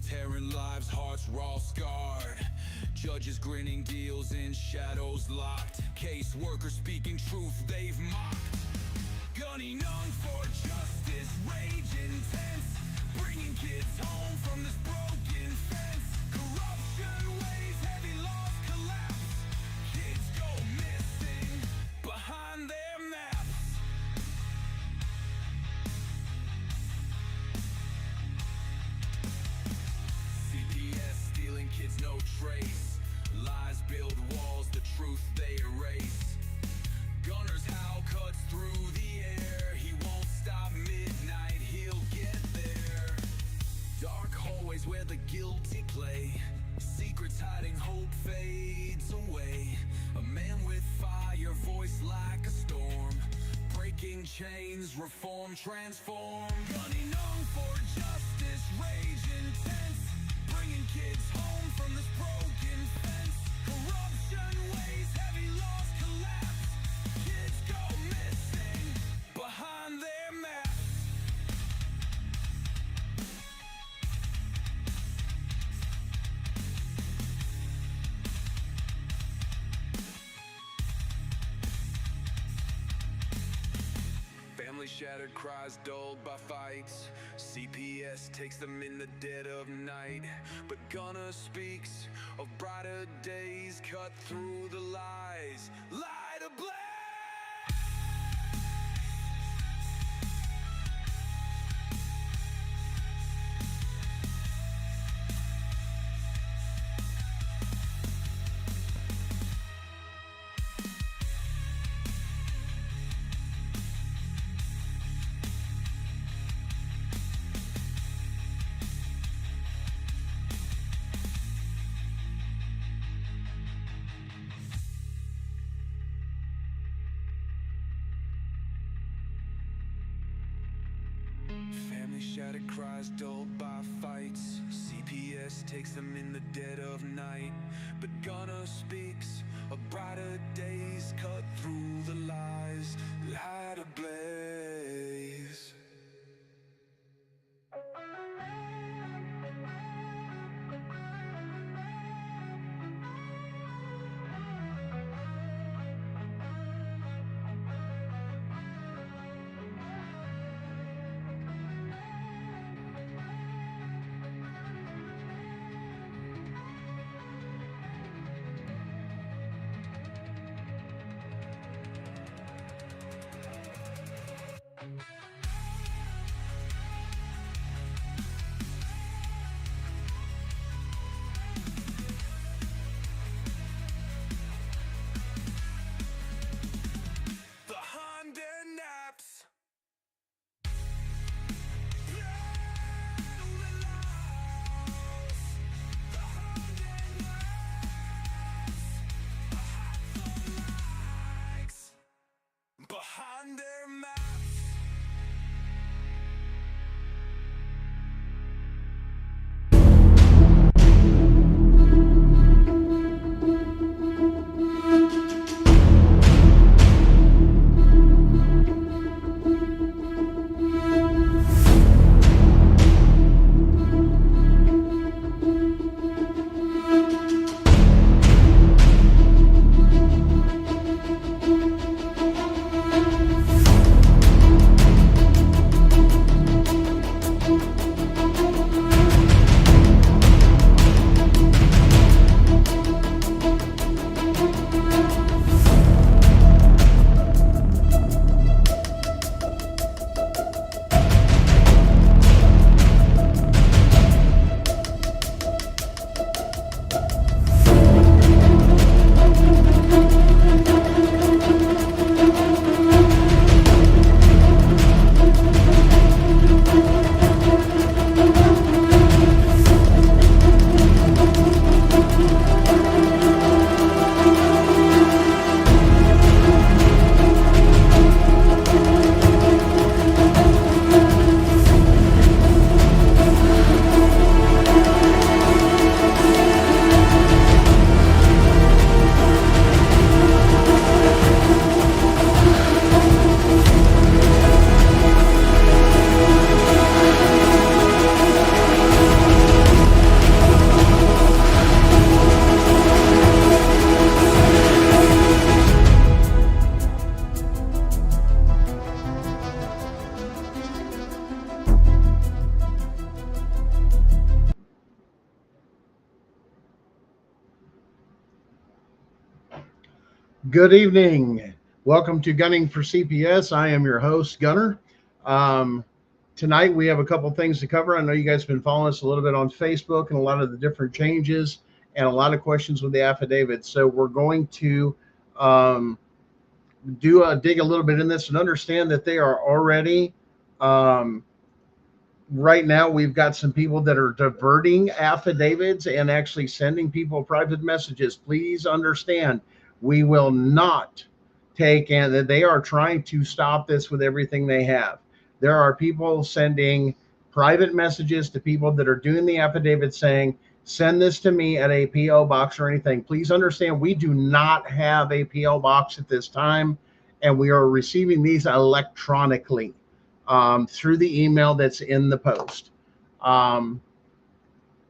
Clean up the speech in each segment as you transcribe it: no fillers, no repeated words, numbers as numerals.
tearing lives, hearts raw scarred. Judges grinning, deals in shadows locked. Caseworkers speaking truth they've mocked. Gunning on for justice, rage intense, bringing kids home from this broken fence. Corruption weighs heavy, laws collapse. Kids go missing behind their maps. CPS stealing kids, no trace. Lies build walls, the truth they erase. Gunners howl, cuts through the air. He won't stop midnight, he'll get there. Dark hallways where the guilty play. Secrets hiding, hope fades away. A man with fire, voice like a storm. Breaking chains, reform, transform. Gunning on for justice, rage intense, bringing kids home from this broken fence. Corruption weighs heavy, laws collapse. Kids go missing behind their maps. Family shattered, cries dulled by fights. CPS takes them in the dead of night. But Gunner speaks of brighter days, cut through the lies, light ablaze. Shattered cries dulled by fights. CPS takes them in the dead of night. But Gunner speaks of brighter days, cut through the lies, light ablaze. Good evening. Welcome to Gunning for CPS. I am your host, Gunner. Um, Tonight we have a couple things to cover. I know you guys have been following us a little bit on Facebook and a lot of the different changes and a lot of questions with the affidavits. So we're going to um, dig a little bit in this and understand that they are already um, right now we've got some people that are diverting affidavits and actually sending people private messages. Please understand, we will not take, and that they are trying to stop this with everything they have. There are people sending private messages to people that are doing the affidavit saying, send this to me at a PO box or anything. Please understand, we do not have a PO box at this time, and we are receiving these electronically through the email that's in the post. Um,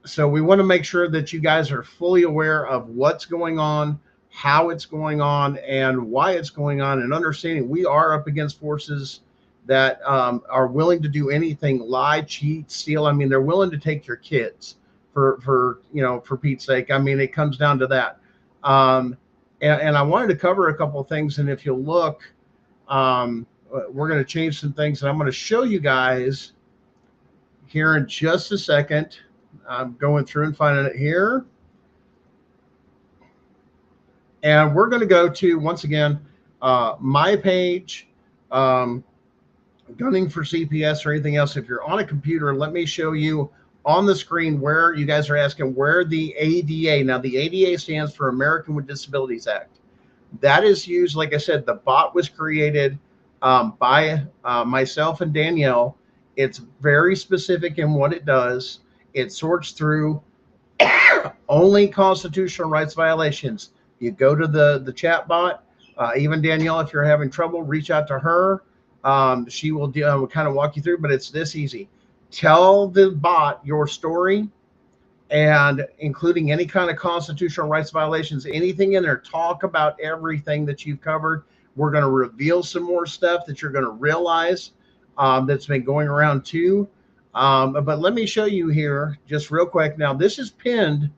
so we want to make sure that you guys are fully aware of what's going on, how it's going on, and why it's going on, and understanding we are up against forces that are willing to do anything, lie, cheat, steal. I mean, they're willing to take your kids for Pete's sake. I mean, it comes down to that. Um, and I wanted to cover a couple of things, and if you look, we're going to change some things, and I'm going to show you guys here in just a second. I'm going through and finding it here. And we're going to go to, once again, my page, um, Gunning for CPS or anything else. If you're on a computer, let me show you on the screen where you guys are asking where the ADA. Now, the ADA stands for American with Disabilities Act. That is used, like I said, the bot was created by myself and Danielle. It's very specific in what it does. It sorts through only constitutional rights violations. You go to the chat bot. Even Danielle, if you're having trouble, reach out to her. She will kind of walk you through, but it's this easy. Tell the bot your story, and including any kind of constitutional rights violations, anything in there. Talk about everything that you've covered. We're going to reveal some more stuff that you're going to realize that's been going around too. But let me show you here just real quick. Now, this is pinned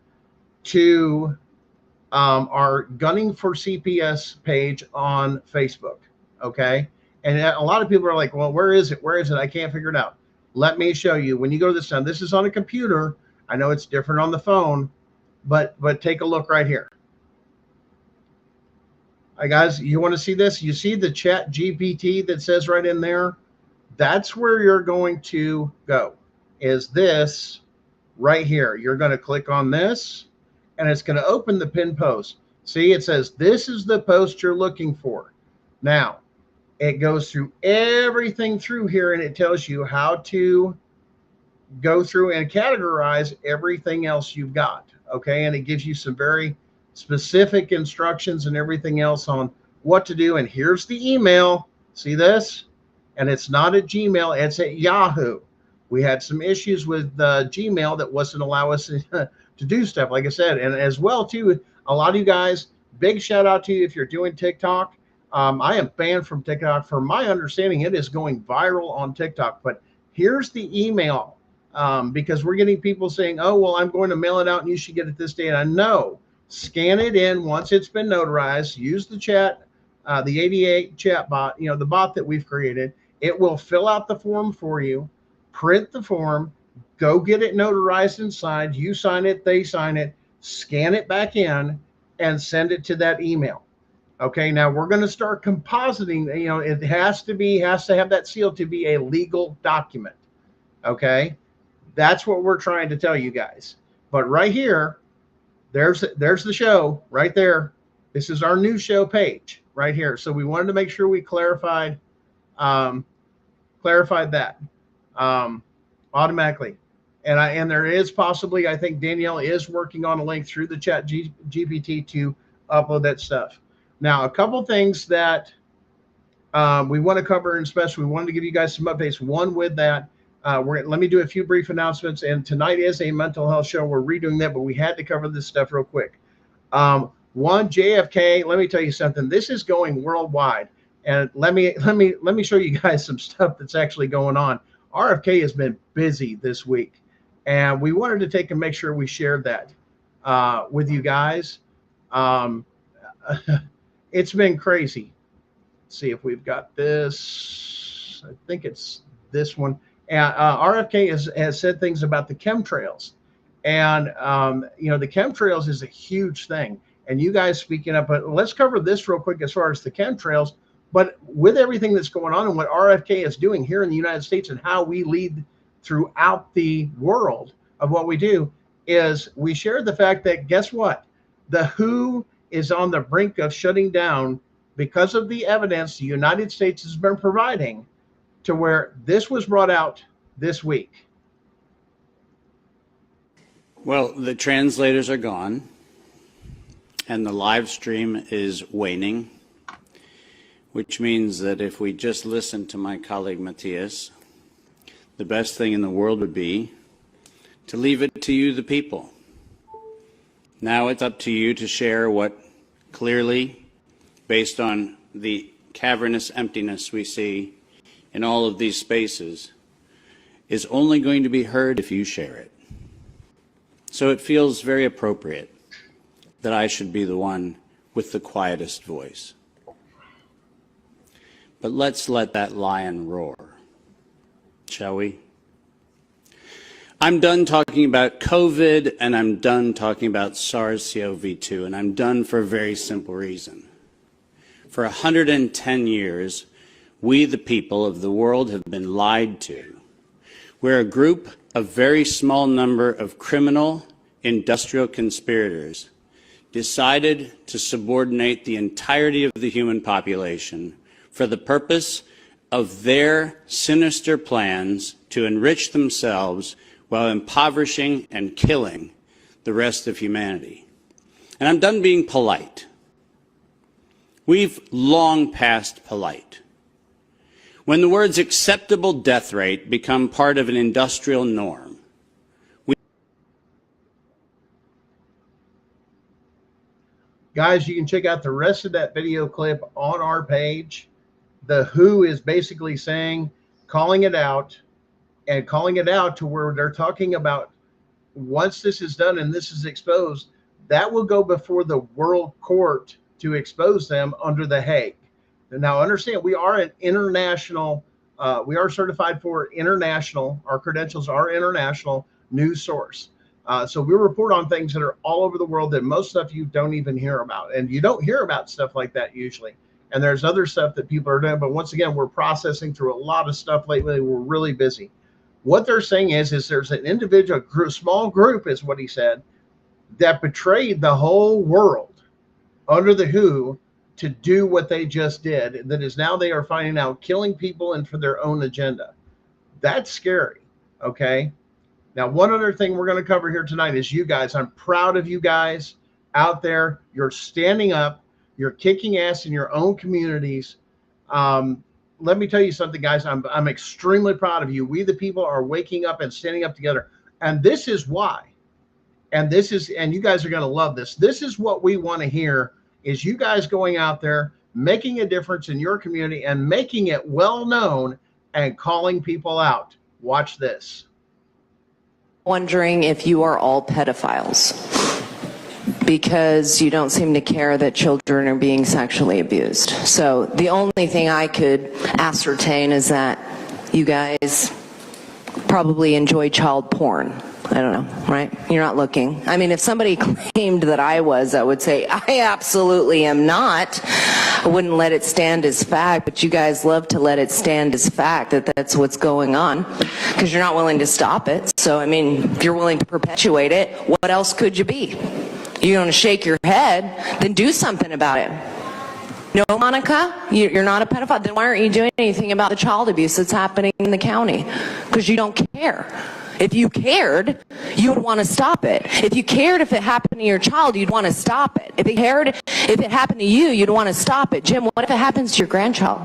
to our Gunning for CPS page on Facebook. Okay. And a lot of people are like, well, where is it? Where is it? I can't figure it out. Let me show you. When you go to this time, this is on a computer. I know it's different on the phone, but take a look right here. All right, guys, you want to see this? You see the chat GPT that says right in there? That's where you're going to go, is this right here. You're going to click on this, and it's going to open the pinned post. See, it says, this is the post you're looking for. Now, it goes through everything through here, and it tells you how to go through and categorize everything else you've got. Okay. And it gives you some very specific instructions and everything else on what to do. And here's the email. See this? And it's not at Gmail, it's at Yahoo. We had some issues with Gmail that wasn't allow us to do stuff, like I said. And as well, too, a lot of you guys, big shout out to you if you're doing TikTok. I am banned from TikTok. From my understanding, it is going viral on TikTok. But here's the email. Because we're getting people saying, oh, well, I'm going to mail it out and you should get it this day. And I know, scan it in once it's been notarized, use the chat, the ADA chat bot, the bot that we've created. It will fill out the form for you, print the form, go get it notarized inside. You sign it, they sign it, scan it back in, and send it to that email. Okay, now we're going to start compositing. It has to have that seal to be a legal document. Okay. That's what we're trying to tell you guys. But right here, there's the show right there. This is our new show page right here. So we wanted to make sure we clarified that automatically. And there is possibly, I think Danielle is working on a link through the chat GPT to upload that stuff. Now, a couple things that we want to cover, and especially we wanted to give you guys some updates. One with that. Let me do a few brief announcements. And tonight is a mental health show. We're redoing that, but we had to cover this stuff real quick. One, JFK. Let me tell you something. This is going worldwide, and let me show you guys some stuff that's actually going on. RFK has been busy this week, and we wanted to take and make sure we shared that with you guys. It's been crazy. Let's see if we've got this. I think it's this one. RFK has said things about the chemtrails. And, the chemtrails is a huge thing. And you guys speaking up, but let's cover this real quick as far as the chemtrails. But with everything that's going on and what RFK is doing here in the United States and how we lead throughout the world of what we do, is we share the fact that, guess what? The WHO is on the brink of shutting down because of the evidence the United States has been providing, to where this was brought out this week. Well, the translators are gone, and the live stream is waning, which means that if we just listen to my colleague Matthias, the best thing in the world would be to leave it to you, the people. Now it's up to you to share what clearly, based on the cavernous emptiness we see in all of these spaces, is only going to be heard if you share it. So it feels very appropriate that I should be the one with the quietest voice. But let's let that lion roar, shall we? I'm done talking about COVID, and I'm done talking about SARS-CoV-2, and I'm done for a very simple reason. For 110 years, we, the people of the world, have been lied to. We're a group, a very small number of criminal industrial conspirators decided to subordinate the entirety of the human population for the purpose of their sinister plans to enrich themselves while impoverishing and killing the rest of humanity. And I'm done being polite. We've long passed polite. When the words acceptable death rate become part of an industrial norm, guys, you can check out the rest of that video clip on our page. The WHO is basically saying, calling it out to where they're talking about, once this is done and this is exposed, that will go before the World Court to expose them under the Hague. Now, understand, we are an international, we are certified for international, our credentials are international news source. So we report on things that are all over the world that most stuff you don't even hear about. And you don't hear about stuff like that usually. And there's other stuff that people are doing. But once again, we're processing through a lot of stuff lately. We're really busy. What they're saying is there's an individual group, small group is what he said, that betrayed the whole world under the WHO to do what they just did. That is, now they are finding out killing people and for their own agenda. That's scary. Okay. Now, one other thing we're going to cover here tonight is you guys. I'm proud of you guys out there. You're standing up. You're kicking ass in your own communities. Let me tell you something, guys. I'm extremely proud of you. We, the people, are waking up and standing up together. And this is why. And you guys are going to love this. This is what we want to hear, is you guys going out there, making a difference in your community and making it well known and calling people out. Watch this. Wondering if you are all pedophiles, because you don't seem to care that children are being sexually abused. So the only thing I could ascertain is that you guys probably enjoy child porn. I don't know, right? You're not looking. I mean, if somebody claimed that I was, I would say, I absolutely am not. I wouldn't let it stand as fact, but you guys love to let it stand as fact that that's what's going on, because you're not willing to stop it. So, I mean, if you're willing to perpetuate it, what else could you be? You're going to shake your head, then do something about it. No, Monica, you're not a pedophile. Then why aren't you doing anything about the child abuse that's happening in the county? Because you don't care. If you cared, you would want to stop it. If you cared if it happened to your child, you'd want to stop it. If you cared if it happened to you, you'd want to stop it. Jim, what if it happens to your grandchild?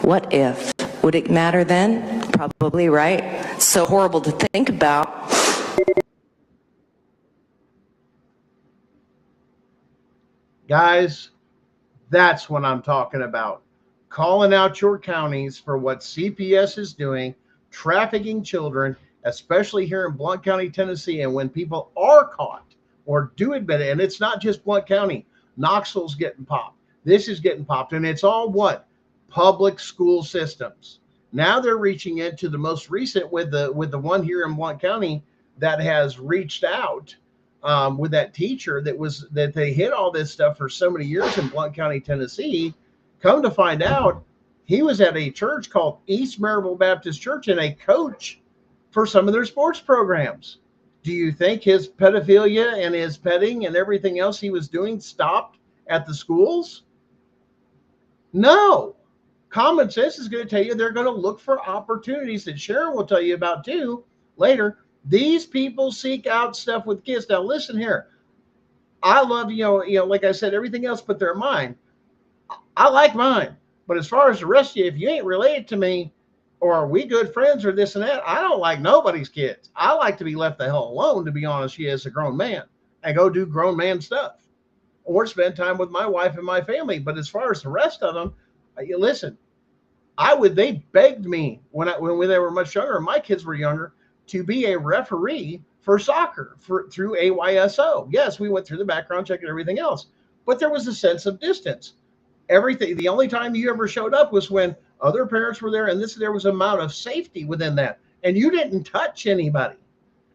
What if? Would it matter then? Probably, right? It's so horrible to think about. Guys, that's what I'm talking about. Calling out your counties for what CPS is doing, trafficking children, especially here in Blount County, Tennessee. And when people are caught or do admit it, and it's not just Blount County, Knoxville's getting popped. This is getting popped, and it's all what? Public school systems. Now they're reaching into the most recent with the one here in Blount County that has reached out with that teacher that they hid all this stuff for so many years in Blount County, Tennessee. Come to find out, he was at a church called East Maryville Baptist Church and a coach for some of their sports programs. Do you think his pedophilia and his petting and everything else he was doing stopped at the schools? No. Common sense is going to tell you they're going to look for opportunities that Sharon will tell you about too later. These people seek out stuff with kids. Now listen here. I love, like I said, everything else but they're mine. I like mine. But as far as the rest of you, if you ain't related to me, or are we good friends or this and that, I don't like nobody's kids. I like to be left the hell alone, to be honest, as a grown man, and go do grown man stuff or spend time with my wife and my family. But as far as the rest of them, listen, they begged me when they were much younger, and my kids were younger, to be a referee for soccer through AYSO. Yes, we went through the background check and everything else, but there was a sense of distance. Everything. The only time you ever showed up was when other parents were there, and there was an amount of safety within that, and you didn't touch anybody.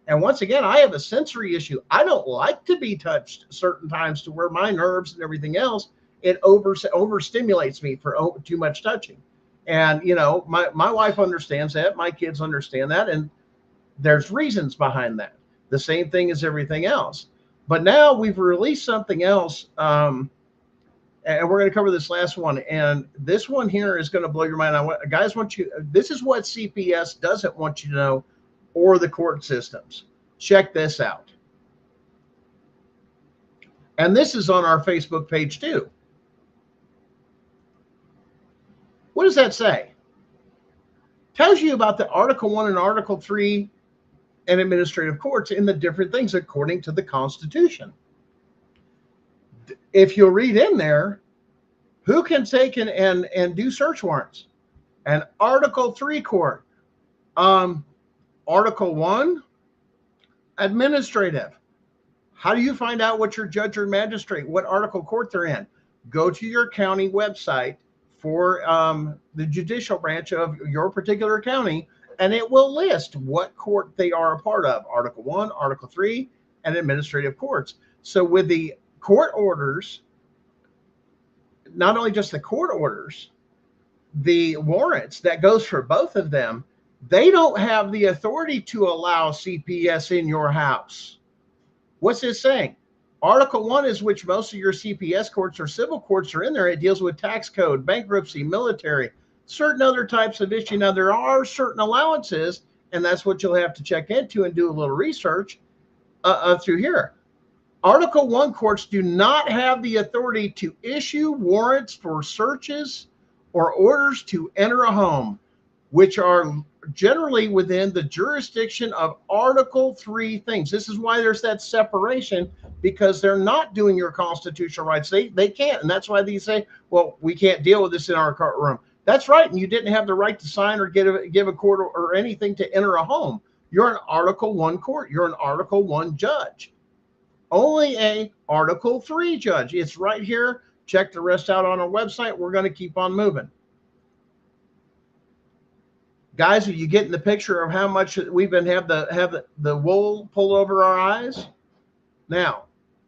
And once again, I have a sensory issue. I don't like to be touched certain times to where my nerves and everything else, it overstimulates me for too much touching. And my wife understands that, my kids understand that, and there's reasons behind that. The same thing as everything else. But now we've released something else. And we're going to cover this last one. And this one here is going to blow your mind. This is what CPS doesn't want you to know, or the court systems. Check this out. And this is on our Facebook page too. What does that say? Tells you about the Article 1 and Article 3 and administrative courts and the different things according to the Constitution. If you'll read in there, who can take and do search warrants? An Article 3 court. Article 1, administrative. How do you find out what your judge or magistrate, what article court they're in? Go to your county website for the judicial branch of your particular county, and it will list what court they are a part of. Article 1, Article 3, and administrative courts. So with the court orders, not only just the court orders, the warrants that goes for both of them, they don't have the authority to allow CPS in your house. What's this saying? Article 1 is which most of your CPS courts or civil courts are in there. It deals with tax code, bankruptcy, military, certain other types of issue. Now, there are certain allowances, and that's what you'll have to check into and do a little research through here. Article 1 courts do not have the authority to issue warrants for searches or orders to enter a home, which are generally within the jurisdiction of Article 3 things. This is why there's that separation, because they're not doing your constitutional rights. They can't. And that's why they say, well, we can't deal with this in our courtroom. That's right. And you didn't have the right to sign or give a court or anything to enter a home. You're an Article 1 court. You're an Article 1 judge. Only a Article 3 judge. It's right here. Check the rest out on our website. We're going to keep on moving. Guys, are you getting the picture of how much we've been have the wool pulled over our eyes? Now,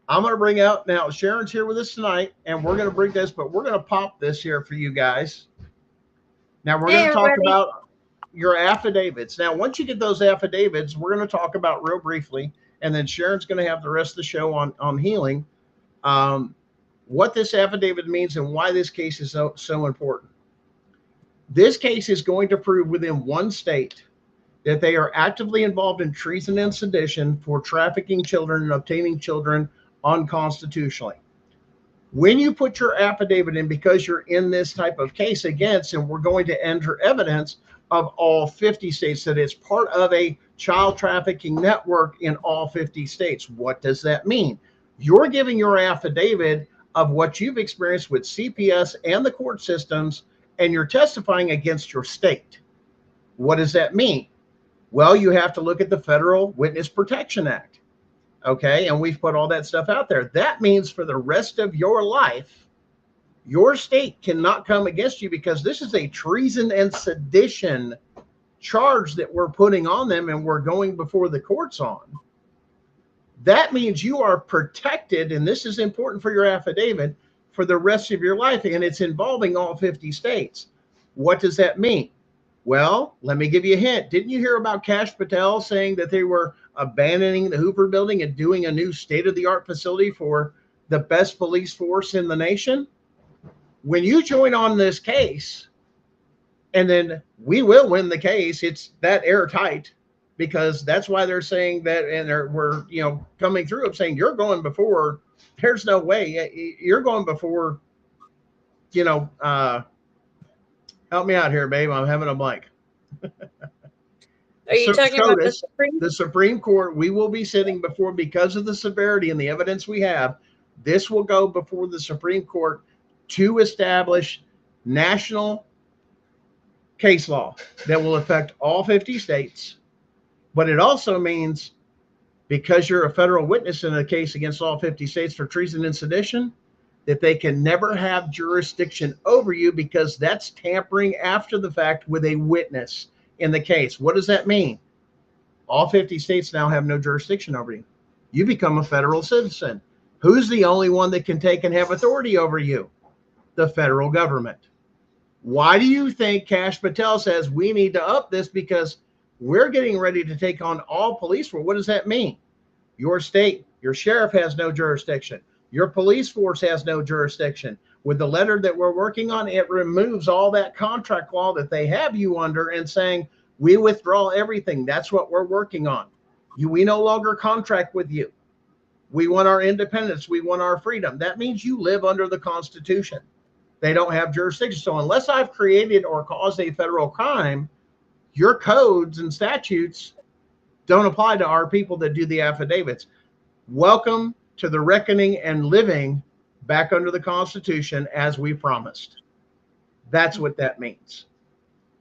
I'm going to bring out, now Sharon's here with us tonight, and we're going to bring this, but we're going to pop this here for you guys. Now, we're going to talk about your affidavits. Now, once you get those affidavits, we're going to talk about real briefly, and then Sharon's going to have the rest of the show on healing, what this affidavit means and why this case is so important. This case is going to prove within one state that they are actively involved in treason and sedition for trafficking children and obtaining children unconstitutionally. When you put your affidavit in, because you're in this type of case against, and we're going to enter evidence of all 50 states, that it's part of a child trafficking network in all 50 states. What does that mean? You're giving your affidavit of what you've experienced with CPS and the court systems, and you're testifying against your state. What does that mean? Well, you have to look at the Federal Witness Protection Act. Okay, and we've put all that stuff out there. That means for the rest of your life, Your state cannot come against you because this is a treason and sedition charge that we're putting on them and we're going before the courts on. That means you are protected, and this is important for your affidavit, for the rest of your life, and it's involving all 50 states. What does that mean? Well, let me give you a hint. Didn't you hear about Kash Patel saying that they were abandoning the Hoover building and doing a new state-of-the-art facility for the best police force in the nation? When you join on this case, and then we will win the case, it's that airtight, because that's why they're saying that, and we're coming through of saying you're going before. There's no way you're going before. Help me out here, babe. I'm having a blank. Are you talking about the Supreme? The Supreme Court? We will be sitting before, because of the severity and the evidence we have. This will go before the Supreme Court to establish national case law that will affect all 50 states. But it also means, because you're a federal witness in a case against all 50 states for treason and sedition, that they can never have jurisdiction over you, because that's tampering after the fact with a witness in the case. What does that mean? All 50 states now have no jurisdiction over you. You become a federal citizen. Who's the only one that can take and have authority over you? The federal government. Why do you think Kash Patel says we need to up this? Because we're getting ready to take on all police force. What does that mean? Your state, your sheriff has no jurisdiction. Your police force has no jurisdiction. With the letter that we're working on, it removes all that contract law that they have you under and saying, we withdraw everything. That's what we're working on. We no longer contract with you. We want our independence. We want our freedom. That means you live under the Constitution. They don't have jurisdiction. So unless I've created or caused a federal crime, your codes and statutes don't apply to our people that do the affidavits. Welcome to the reckoning and living back under the Constitution as we promised. That's what that means.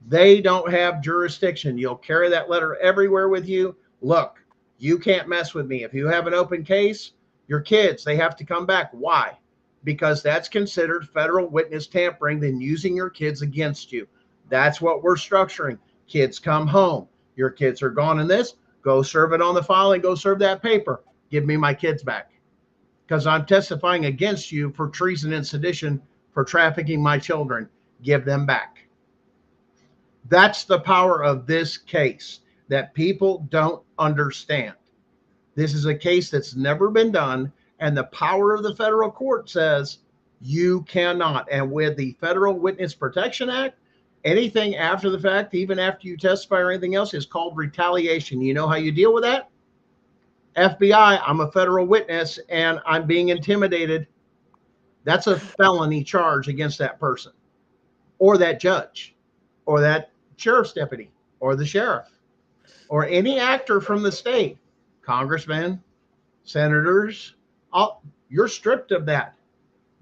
They don't have jurisdiction. You'll carry that letter everywhere with you. Look, you can't mess with me. If you have an open case, your kids, they have to come back. Why? Because that's considered federal witness tampering, then using your kids against you. That's what we're structuring. Kids come home. Your kids are gone in this. Go serve it on the file and go serve that paper. Give me my kids back. Because I'm testifying against you for treason and sedition for trafficking my children. Give them back. That's the power of this case that people don't understand. This is a case that's never been done, and the power of the federal court says you cannot. And with the Federal Witness Protection Act, anything after the fact, even after you testify or anything else, is called retaliation. You know how you deal with that? FBI, I'm a federal witness and I'm being intimidated. That's a felony charge against that person, or that judge, or that sheriff's deputy, or the sheriff, or any actor from the state, congressmen, senators. You're stripped of that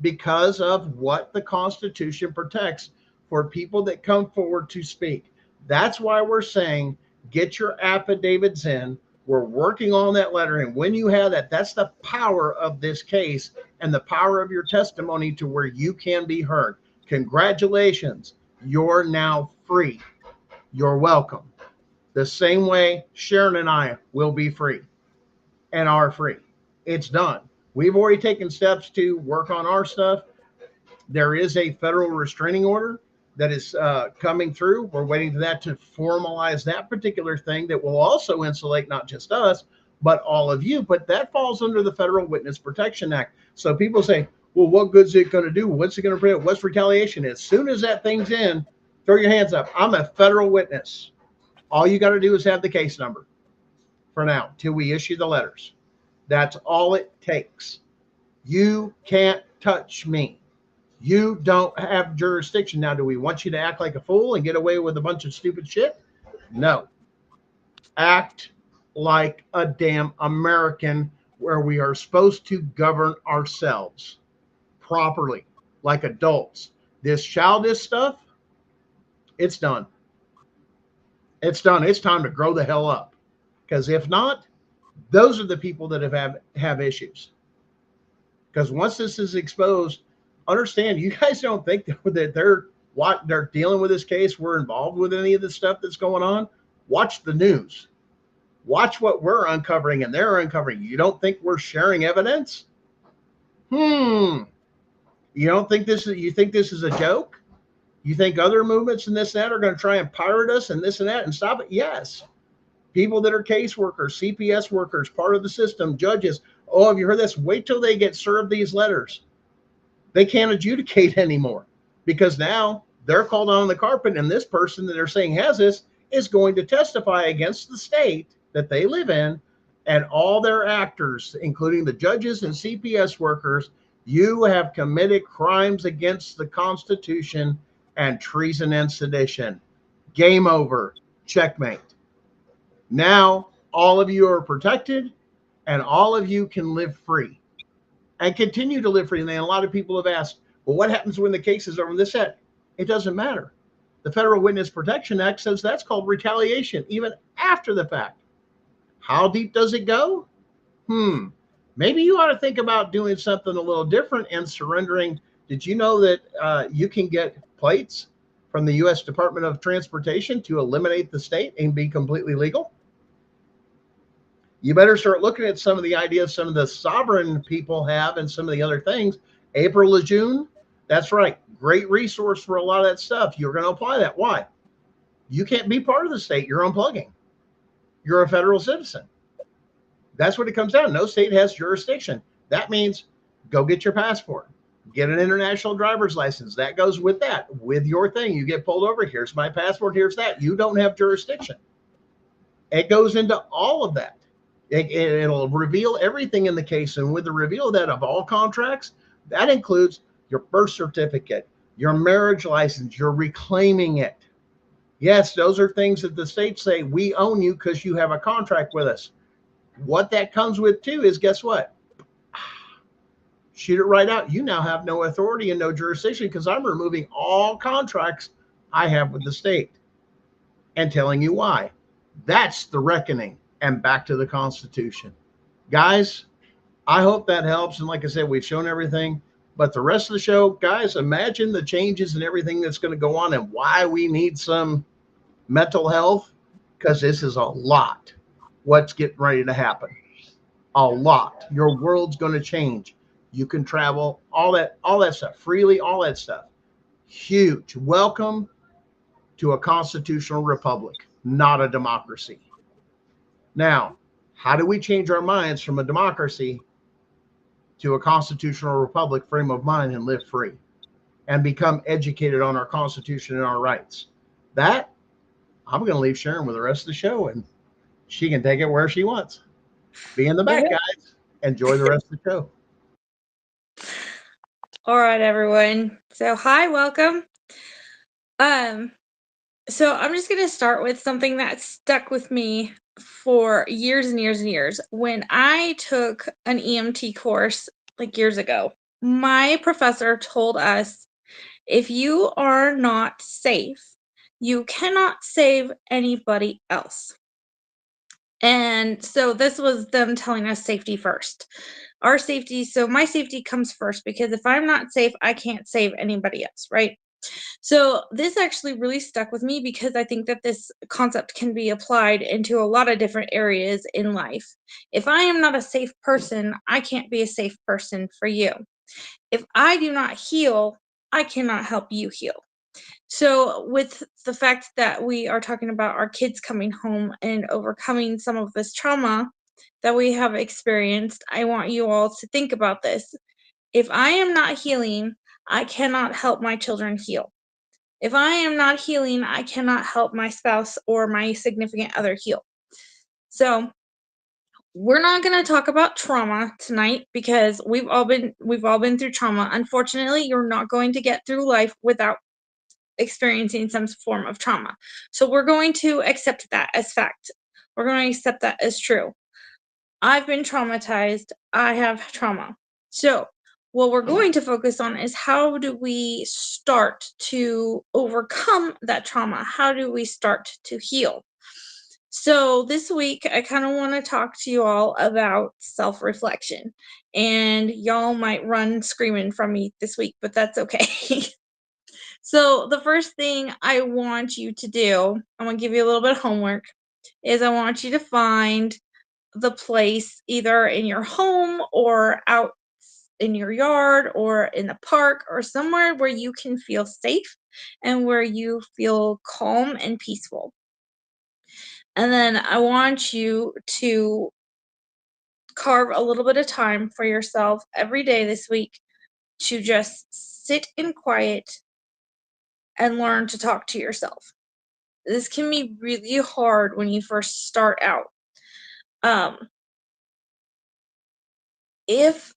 because of what the Constitution protects for people that come forward to speak. That's why we're saying get your affidavits in. We're working on that letter. And when you have that, that's the power of this case and the power of your testimony to where you can be heard. Congratulations. You're now free. You're welcome. The same way Sharon and I will be free and are free. It's done. We've already taken steps to work on our stuff. There is a federal restraining order that is coming through. We're waiting for that to formalize that particular thing that will also insulate not just us, but all of you. But that falls under the Federal Witness Protection Act. So people say, well, what good is it going to do? What's it going to prevent? What's retaliation? As soon as that thing's in, throw your hands up. I'm a federal witness. All you got to do is have the case number for now till we issue the letters. That's all it takes. You can't touch me. You don't have jurisdiction. Now, do we want you to act like a fool and get away with a bunch of stupid shit? No. Act like a damn American, where we are supposed to govern ourselves properly, like adults. This childish stuff, it's done. It's done. It's time to grow the hell up. Because if not, those are the people that have issues. Because once this is exposed, understand, you guys don't think that they're dealing with this case, we're involved with any of the stuff that's going on. Watch the news. Watch what we're uncovering and they're uncovering. You don't think we're sharing evidence? You don't think you think this is a joke? You think other movements and this and that are going to try and pirate us and this and that and stop it? Yes. People that are caseworkers, CPS workers, part of the system, judges. Oh, have you heard this? Wait till they get served these letters. They can't adjudicate anymore because now they're called on the carpet, and this person that they're saying has this is going to testify against the state that they live in and all their actors, including the judges and CPS workers. You have committed crimes against the Constitution and treason and sedition. Game over. Checkmate. Now all of you are protected and all of you can live free and continue to live free. And a lot of people have asked, well, what happens when the case is over this set? It doesn't matter. The Federal Witness Protection Act says that's called retaliation, even after the fact. How deep does it go? Maybe you ought to think about doing something a little different and surrendering. Did you know that you can get plates from the U.S. Department of Transportation to eliminate the state and be completely legal? You better start looking at some of the ideas some of the sovereign people have and some of the other things. April Lejeune, that's right. Great resource for a lot of that stuff. You're going to apply that. Why? You can't be part of the state. You're unplugging. You're a federal citizen. That's what it comes down. No state has jurisdiction. That means go get your passport. Get an international driver's license. That goes with that, with your thing. You get pulled over. Here's my passport. Here's that. You don't have jurisdiction. It goes into all of that. It'll reveal everything in the case. And with the reveal that of all contracts, that includes your birth certificate, your marriage license, you're reclaiming it. Yes, those are things that the states say, we own you because you have a contract with us. What that comes with too is, guess what? Shoot it right out. You now have no authority and no jurisdiction because I'm removing all contracts I have with the state and telling you why. That's the reckoning. And back to the Constitution. Guys, I hope that helps. And like I said, we've shown everything. But the rest of the show, guys, imagine the changes and everything that's going to go on and why we need some mental health, because this is a lot what's getting ready to happen. A lot. Your world's going to change. You can travel, all that stuff, freely, all that stuff. Huge. Welcome to a constitutional republic, not a democracy. Now, how do we change our minds from a democracy to a constitutional republic frame of mind and live free and become educated on our Constitution and our rights? That I'm going to leave Sharon with the rest of the show, and she can take it where she wants. Be in the back, guys. Enjoy the rest of the show. All right, everyone. So, hi, welcome. So I'm just going to start with something that stuck with me for years and years and years. When I took an EMT course like years ago, my professor told us, if you are not safe, you cannot save anybody else. And so this was them telling us safety first. Our safety, so my safety comes first, because if I'm not safe, I can't save anybody else, right? So this actually really stuck with me because I think that this concept can be applied into a lot of different areas in life. If I am not a safe person, I can't be a safe person for you. If I do not heal, I cannot help you heal. So with the fact that we are talking about our kids coming home and overcoming some of this trauma that we have experienced, I want you all to think about this. If I am not healing, I cannot help my children heal. If I am not healing, I cannot help my spouse or my significant other heal. So we're not going to talk about trauma tonight because we've all been through trauma. Unfortunately, you're not going to get through life without experiencing some form of trauma. So we're going to accept that as fact. We're going to accept that as true. I've been traumatized. I have trauma. So what we're going to focus on is, how do we start to overcome that trauma? How do we start to heal? So this week, I kind of want to talk to you all about self-reflection. And y'all might run screaming from me this week, but that's okay. So the first thing I want you to do, I'm going to give you a little bit of homework, is I want you to find the place either in your home or out in your yard or in the park or somewhere where you can feel safe and where you feel calm and peaceful. And then I want you to carve a little bit of time for yourself every day this week to just sit in quiet and learn to talk to yourself. This can be really hard when you first start out. If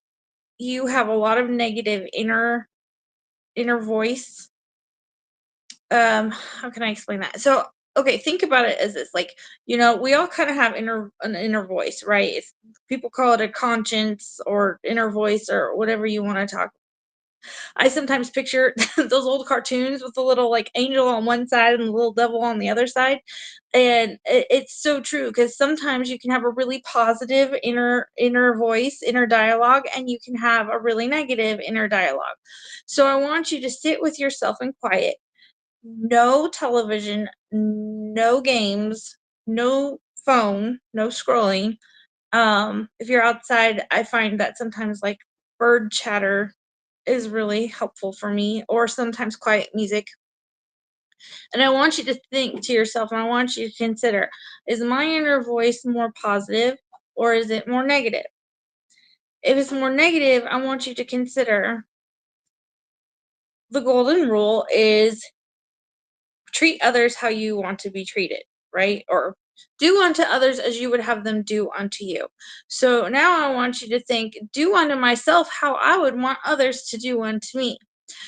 you have a lot of negative inner voice, how can I explain that? So, okay, think about it as this, like, we all kind of have an inner voice, right? It's, people call it a conscience or inner voice or whatever you want to talk. I sometimes picture those old cartoons with the little like angel on one side and the little devil on the other side. And it's so true, because sometimes you can have a really positive inner voice, inner dialogue, and you can have a really negative inner dialogue. So I want you to sit with yourself in quiet. No television, no games, no phone, no scrolling. If you're outside, I find that sometimes like bird chatter is really helpful for me, or sometimes quiet music. And I want you to think to yourself, and I want you to consider, is my inner voice more positive or is it more negative? If it's more negative, I want you to consider the golden rule is treat others how you want to be treated, right? Or do unto others as you would have them do unto you. So now I want you to think, do unto myself how I would want others to do unto me.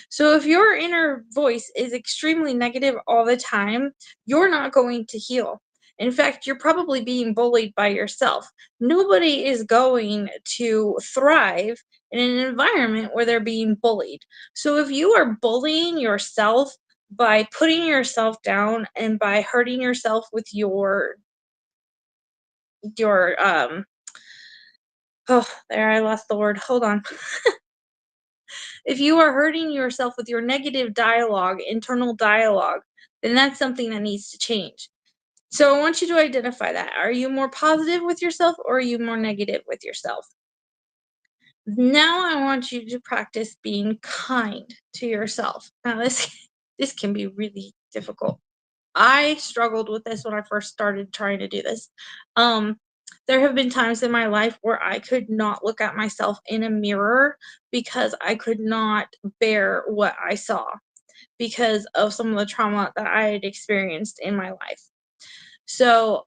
So if your inner voice is extremely negative all the time, you're not going to heal. In fact, you're probably being bullied by yourself. Nobody is going to thrive in an environment where they're being bullied. So if you are bullying yourself by putting yourself down and by hurting yourself with your oh, there, I lost the word. Hold on. If you are hurting yourself with your negative dialogue, internal dialogue, then that's something that needs to change. So I want you to identify that. Are you more positive with yourself or are you more negative with yourself? Now I want you to practice being kind to yourself. Now this can be really difficult. I struggled with this when I first started trying to do this. Um, there have been times in my life where I could not look at myself in a mirror because I could not bear what I saw because of some of the trauma that I had experienced in my life. So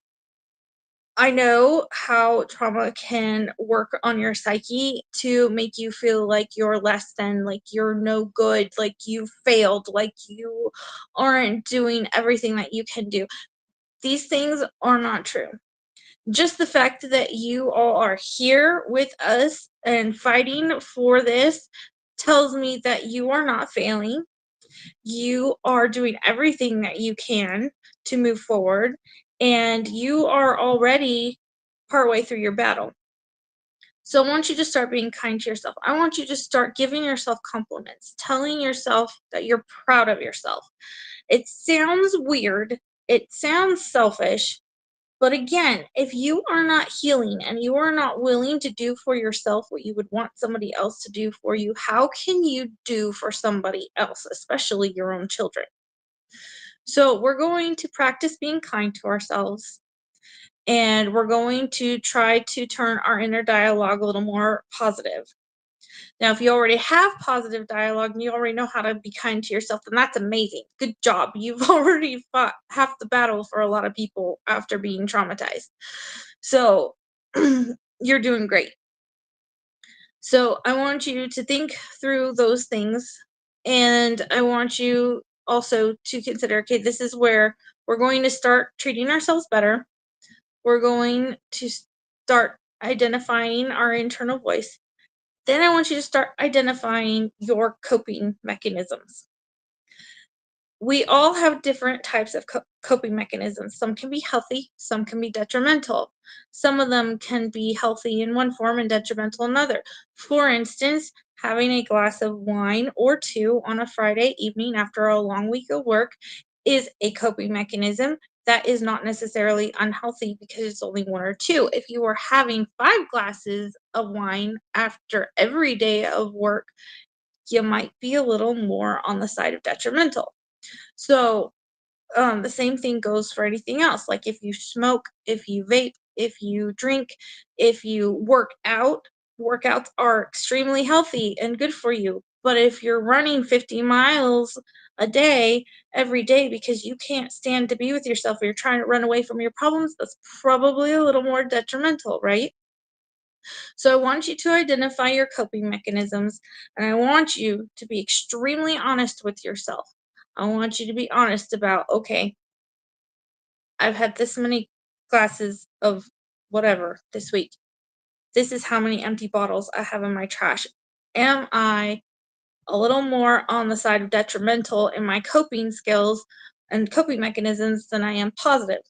I know how trauma can work on your psyche to make you feel like you're less than, like you're no good, like you failed, like you aren't doing everything that you can do. These things are not true. Just the fact that you all are here with us and fighting for this tells me that you are not failing. You are doing everything that you can to move forward, and you are already partway through your battle. So I want you to start being kind to yourself. I want you to start giving yourself compliments, telling yourself that you're proud of yourself. It sounds weird, it sounds selfish, but again, if you are not healing and you are not willing to do for yourself what you would want somebody else to do for you, how can you do for somebody else, especially your own children? So we're going to practice being kind to ourselves, and we're going to try to turn our inner dialogue a little more positive. Now, if you already have positive dialogue and you already know how to be kind to yourself, then that's amazing. Good job. You've already fought half the battle for a lot of people after being traumatized. So you're doing great. So I want you to think through those things. And I want you also to consider, okay, this is where we're going to start treating ourselves better. We're going to start identifying our internal voice. Then I want you to start identifying your coping mechanisms. we all have different types of coping mechanisms. Some can be healthy, some can be detrimental. Some of them can be healthy in one form and detrimental in another. For instance, having a glass of wine or two on a Friday evening after a long week of work is a coping mechanism that is not necessarily unhealthy because it's only one or two. If you were having 5 glasses of wine after every day of work, you might be a little more on the side of detrimental. So the same thing goes for anything else. Like if you smoke, if you vape, if you drink, if you work out, workouts are extremely healthy and good for you. But if you're running 50 miles a day every day because you can't stand to be with yourself or you're trying to run away from your problems, that's probably a little more detrimental, right? So I want you to identify your coping mechanisms, and I want you to be extremely honest with yourself. I want you to be honest about, okay, I've had this many glasses of whatever this week. This is how many empty bottles I have in my trash. Am I a little more on the side of detrimental in my coping skills and coping mechanisms than I am positive?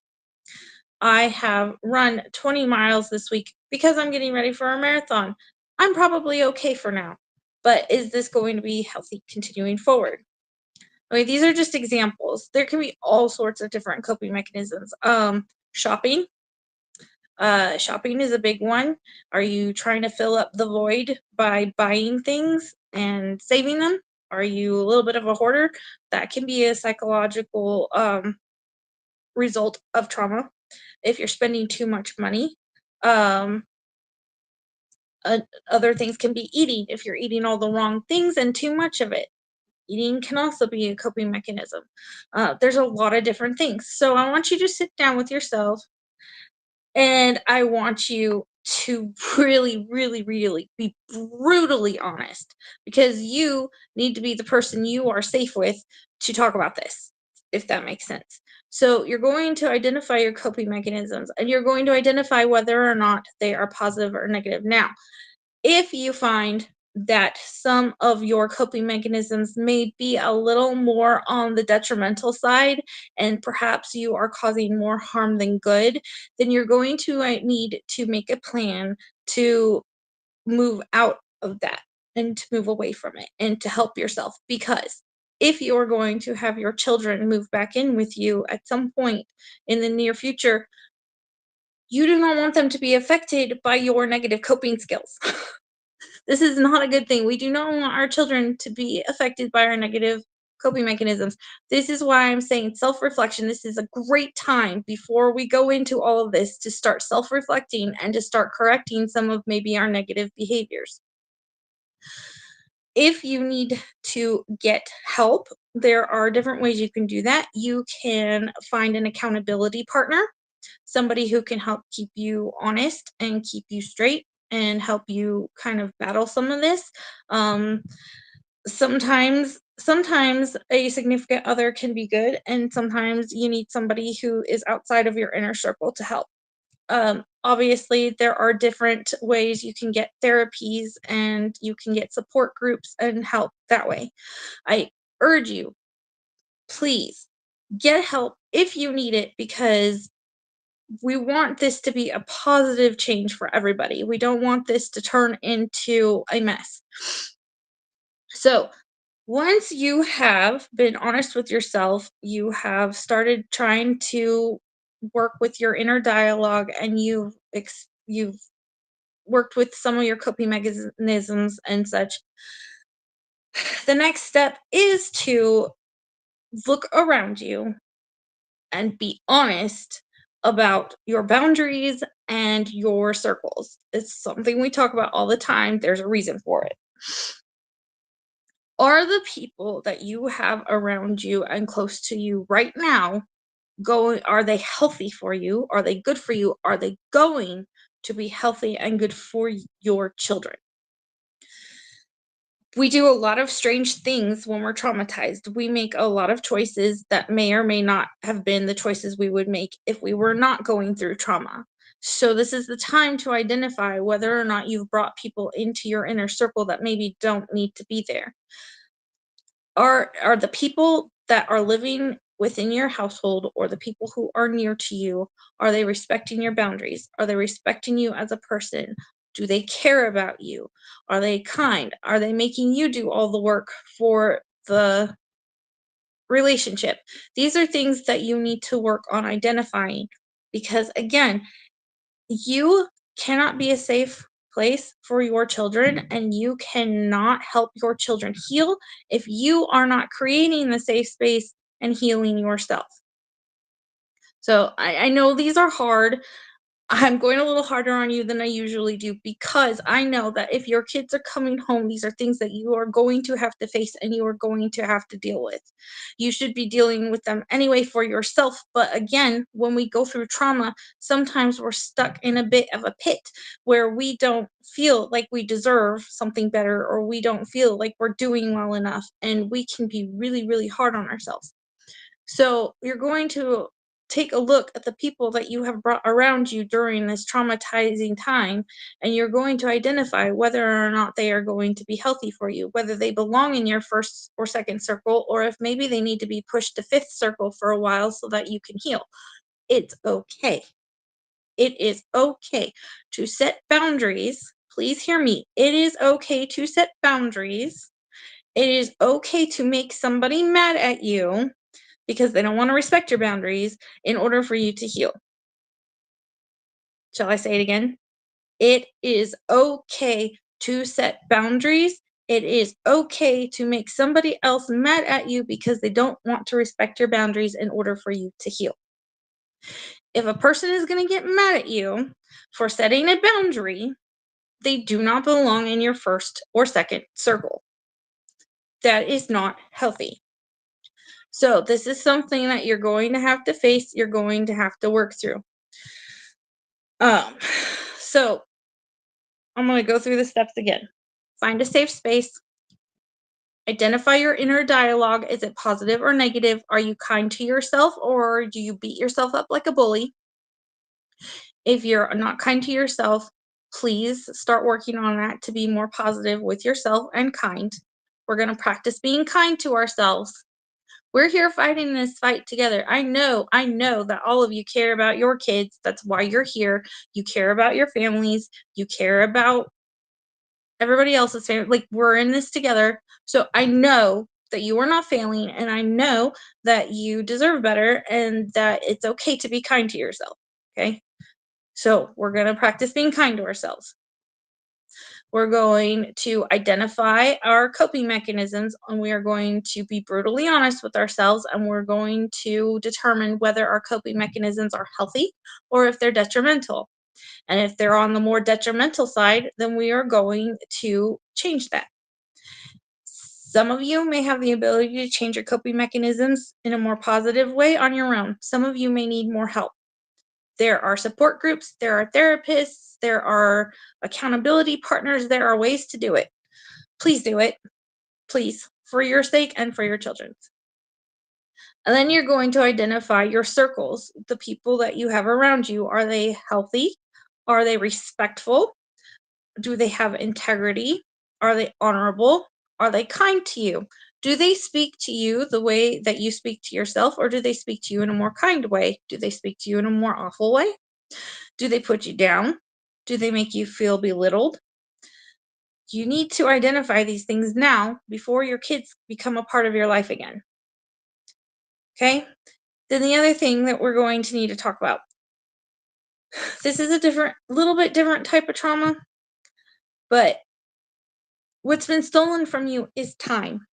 I have run 20 miles this week because I'm getting ready for a marathon. I'm probably okay for now, but is this going to be healthy continuing forward? Okay, these are just examples. There can be all sorts of different coping mechanisms. Shopping. Shopping is a big one. Are you trying to fill up the void by buying things and saving them? Are you a little bit of a hoarder? That can be a psychological result of trauma. If you're spending too much money, um, other things can be eating. If you're eating all the wrong things and too much of it, eating can also be a coping mechanism. There's a lot of different things. So I want you to sit down with yourself and I want you to really, really, really be brutally honest because you need to be the person you are safe with to talk about this, if that makes sense. So you're going to identify your coping mechanisms and you're going to identify whether or not they are positive or negative. Now, if you find that some of your coping mechanisms may be a little more on the detrimental side and perhaps you are causing more harm than good, then you're going to need to make a plan to move out of that and to move away from it and to help yourself. Because if you're going to have your children move back in with you at some point in the near future, you do not want them to be affected by your negative coping skills. This is not a good thing. We do not want our children to be affected by our negative coping mechanisms. This is why I'm saying self-reflection. This is a great time before we go into all of this to start self-reflecting and to start correcting some of maybe our negative behaviors. If you need to get help, there are different ways you can do that. You can find an accountability partner, somebody who can help keep you honest and keep you straight and help you kind of battle some of this. Um, sometimes a significant other can be good, and sometimes you need somebody who is outside of your inner circle to help. Obviously, there are different ways you can get therapies and you can get support groups and help that way. I urge you, please get help if you need it because we want this to be a positive change for everybody. We don't want this to turn into a mess. So, once you have been honest with yourself, you have started trying to work with your inner dialogue and you've worked with some of your coping mechanisms and such. The next step is to look around you and be honest about your boundaries and your circles. It's something we talk about all the time. There's a reason for it. Are the people that you have around you and close to you right now are they healthy for you? Are they good for you? Are they going to be healthy and good for your children? We do a lot of strange things when we're traumatized. We make a lot of choices that may or may not have been the choices we would make if we were not going through trauma. So this is the time to identify whether or not you've brought people into your inner circle that maybe don't need to be there. Are the people that are living within your household or the people who are near to you, are they respecting your boundaries? Are they respecting you as a person? Do they care about you? Are they kind? Are they making you do all the work for the relationship? These are things that you need to work on identifying, because again, you cannot be a safe place for your children, and you cannot help your children heal if you are not creating the safe space and healing yourself. So I know these are hard. I'm going a little harder on you than I usually do, because I know that if your kids are coming home, these are things that you are going to have to face and you are going to have to deal with. You should be dealing with them anyway for yourself. But again, when we go through trauma, sometimes we're stuck in a bit of a pit where we don't feel like we deserve something better, or we don't feel like we're doing well enough, and we can be really, really hard on ourselves. So you're going to take a look at the people that you have brought around you during this traumatizing time, and you're going to identify whether or not they are going to be healthy for you, whether they belong in your first or second circle, or if maybe they need to be pushed to fifth circle for a while so that you can heal. It's okay. It is okay to set boundaries. Please hear me. It is okay to set boundaries. It is okay to make somebody mad at you because they don't want to respect your boundaries in order for you to heal. Shall I say it again? It is okay to set boundaries. It is okay to make somebody else mad at you because they don't want to respect your boundaries in order for you to heal. If a person is going to get mad at you for setting a boundary, they do not belong in your first or second circle. That is not healthy. So this is something that you're going to have to face, you're going to have to work through. So I'm going to go through the steps again. Find a safe space. Identify your inner dialogue. Is it positive or negative? Are you kind to yourself, or do you beat yourself up like a bully? If you're not kind to yourself, please start working on that to be more positive with yourself and kind. We're going to practice being kind to ourselves. We're here fighting this fight together. I know that all of you care about your kids. That's why you're here. You care about your families. You care about everybody else's family. Like, we're in this together. So I know that you are not failing, and I know that you deserve better, and that it's okay to be kind to yourself. Okay? So we're going to practice being kind to ourselves. We're going to identify our coping mechanisms, and we are going to be brutally honest with ourselves, and we're going to determine whether our coping mechanisms are healthy or if they're detrimental. And if they're on the more detrimental side, then we are going to change that. Some of you may have the ability to change your coping mechanisms in a more positive way on your own. Some of you may need more help. There are support groups, there are therapists, there are accountability partners, there are ways to do it. Please do it. Please, for your sake and for your children's. And then you're going to identify your circles, the people that you have around you. Are they healthy? Are they respectful? Do they have integrity? Are they honorable? Are they kind to you? Do they speak to you the way that you speak to yourself, or do they speak to you in a more kind way? Do they speak to you in a more awful way? Do they put you down? Do they make you feel belittled? You need to identify these things now before your kids become a part of your life again. Okay? Then the other thing that we're going to need to talk about. This is a little bit different type of trauma, but what's been stolen from you is time,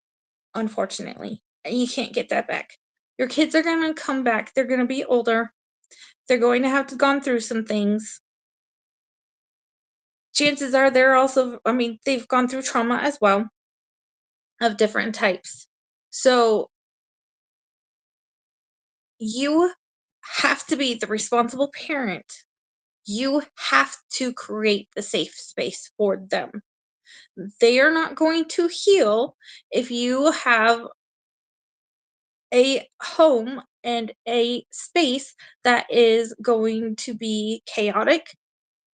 unfortunately. And you can't get that back. Your kids are going to come back. They're going to be older. They're going to have gone through some things. Chances are they've gone through trauma as well, of different types. So you have to be the responsible parent. You have to create the safe space for them. They are not going to heal if you have a home and a space that is going to be chaotic,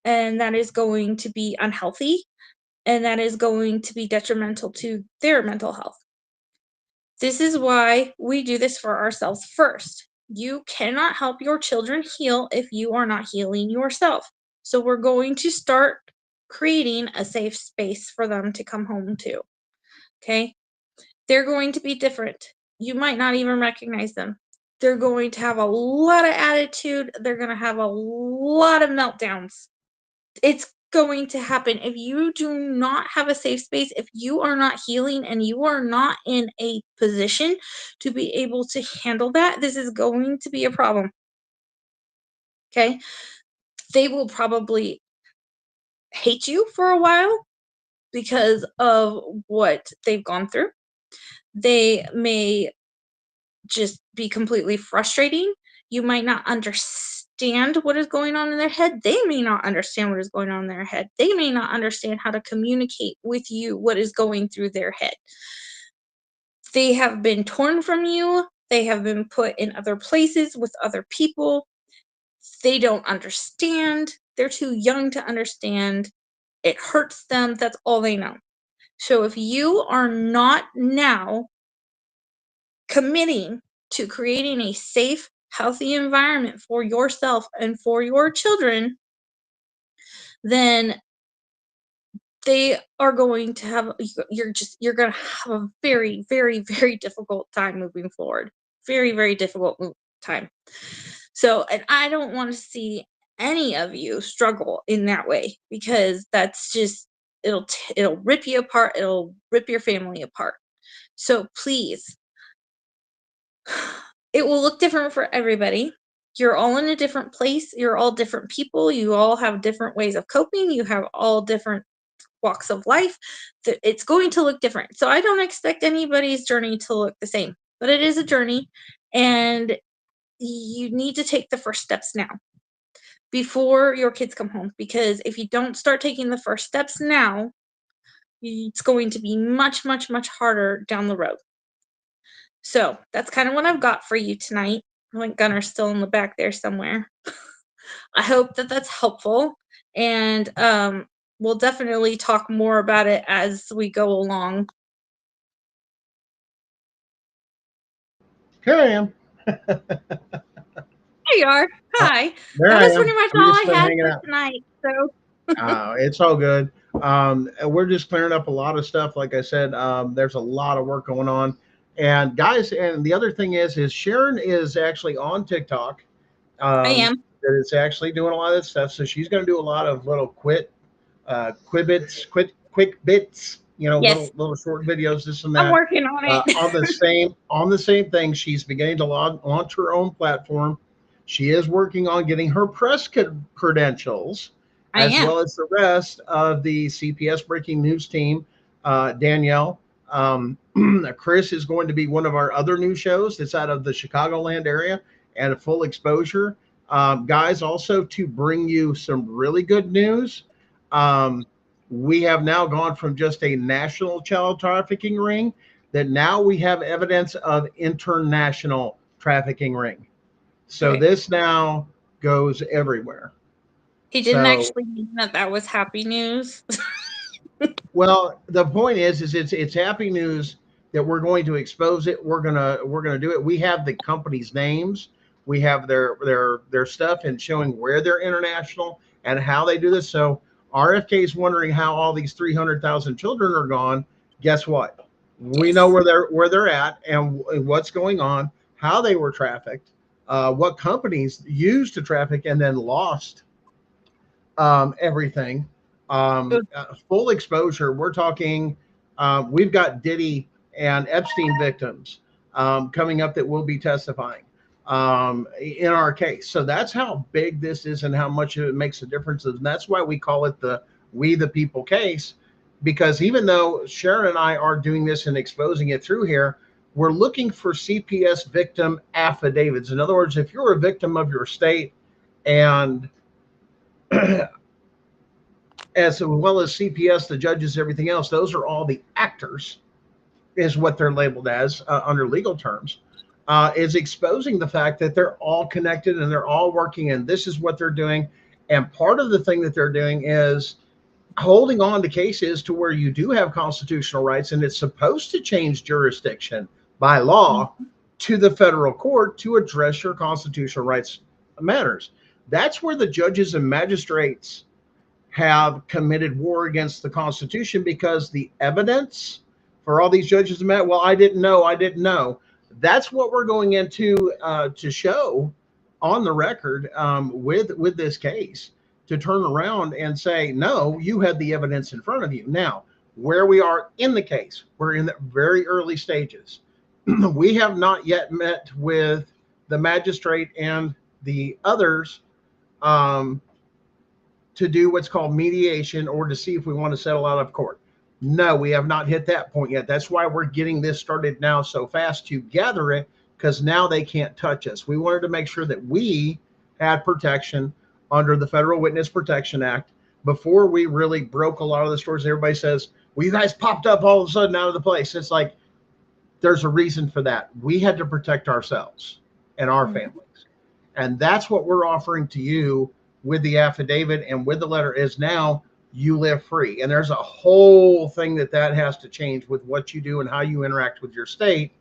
and that is going to be unhealthy, and that is going to be detrimental to their mental health. This is why we do this for ourselves first. You cannot help your children heal if you are not healing yourself. So we're going to start creating a safe space for them to come home to. Okay? They're going to be different. You might not even recognize them. They're going to have a lot of attitude. They're going to have a lot of meltdowns. It's going to happen. If you do not have a safe space, if you are not healing and you are not in a position to be able to handle that, this is going to be a problem. Okay? They will probably hate you for a while because of what they've gone through. They may just be completely frustrating. You might not understand what is going on in their head. They may not understand what is going on in their head. They may not understand how to communicate with you what is going through their head. They have been torn from you. They have been put in other places with other people. They don't understand. They're too young to understand. It hurts them. That's all they know. So if you are not now committing to creating a safe, healthy environment for yourself and for your children, then they are going to have, you're going to have a very, very, very difficult time moving forward. Very, very difficult time. So, and I don't want to see any of you struggle in that way, because that's just, it'll rip you apart. It'll rip your family apart. So please, it will look different for everybody. You're all in a different place. You're all different people. You all have different ways of coping. You have all different walks of life. It's going to look different. So I don't expect anybody's journey to look the same, but it is a journey, and you need to take the first steps now before your kids come home, because if you don't start taking the first steps now, it's going to be much, much, much harder down the road. So that's kind of what I've got for you tonight. I think Gunner's still in the back there somewhere. I hope that that's helpful, and we'll definitely talk more about it as we go along. Here I am. There you are. Hi. There That I was am. pretty much I'm all just I had hanging for out. tonight. So It's all good. We're just clearing up a lot of stuff. Like I said, there's a lot of work going on. And guys, and the other thing is Sharon is actually on TikTok. I am. That is actually doing a lot of this stuff. So she's going to do a lot of little quick bits, Yes, little short videos, this and I'm that. working on it. On the same thing, she's beginning to launch her own platform. She is working on getting her press credentials, I as am. well as the rest of the CPS breaking news team. Danielle, Chris is going to be one of our other new shows that's out of the Chicagoland area, and a full exposure. Guys, also to bring you some really good news. We have now gone from just a national child trafficking ring that now we have evidence of international trafficking ring. So Okay. this now goes everywhere. He didn't So, actually mean that was happy news. well, the point is it's happy news that we're going to expose it. We're gonna do it. We have the company's names. We have their stuff, and showing where they're international and how they do this. So RFK is wondering how all these 300,000 children are gone. Guess what? We know Yes. where they're at and what's going on, how they were trafficked, what companies used to traffic and then lost everything. Full exposure. We're talking. We've got Diddy and Epstein victims coming up that will be testifying in our case. So that's how big this is and how much it makes a difference. And that's why we call it the We the People case, because even though Sharon and I are doing this and exposing it through here, we're looking for CPS victim affidavits. In other words, if you're a victim of your state, and as well as CPS, the judges, everything else, those are all the actors, is what they're labeled as under legal terms, is exposing the fact that they're all connected and they're all working, and this is what they're doing. And part of the thing that they're doing is holding on to cases to where you do have constitutional rights, and it's supposed to change jurisdiction. by law to the federal court to address your constitutional rights matters. That's where the judges and magistrates have committed war against the Constitution, because the evidence for all these judges and well, I didn't know. That's what we're going into to show on the record with this case, to turn around and say, no, you had the evidence in front of you. Now, where we are in the case, we're in the very early stages. We have not yet met with the magistrate and the others to do what's called mediation, or to see if we want to settle out of court. No, we have not hit that point yet. That's why we're getting this started now so fast, to gather it, because now they can't touch us. We wanted to make sure that we had protection under the Federal Witness Protection Act before we really broke a lot of the stories. Everybody says, well, you guys popped up all of a sudden out of the place. It's like, there's a reason for that. We had to protect ourselves and our families. And that's what we're offering to you with the affidavit and with the letter, is now you live free. And there's a whole thing that has to change with what you do and how you interact with your state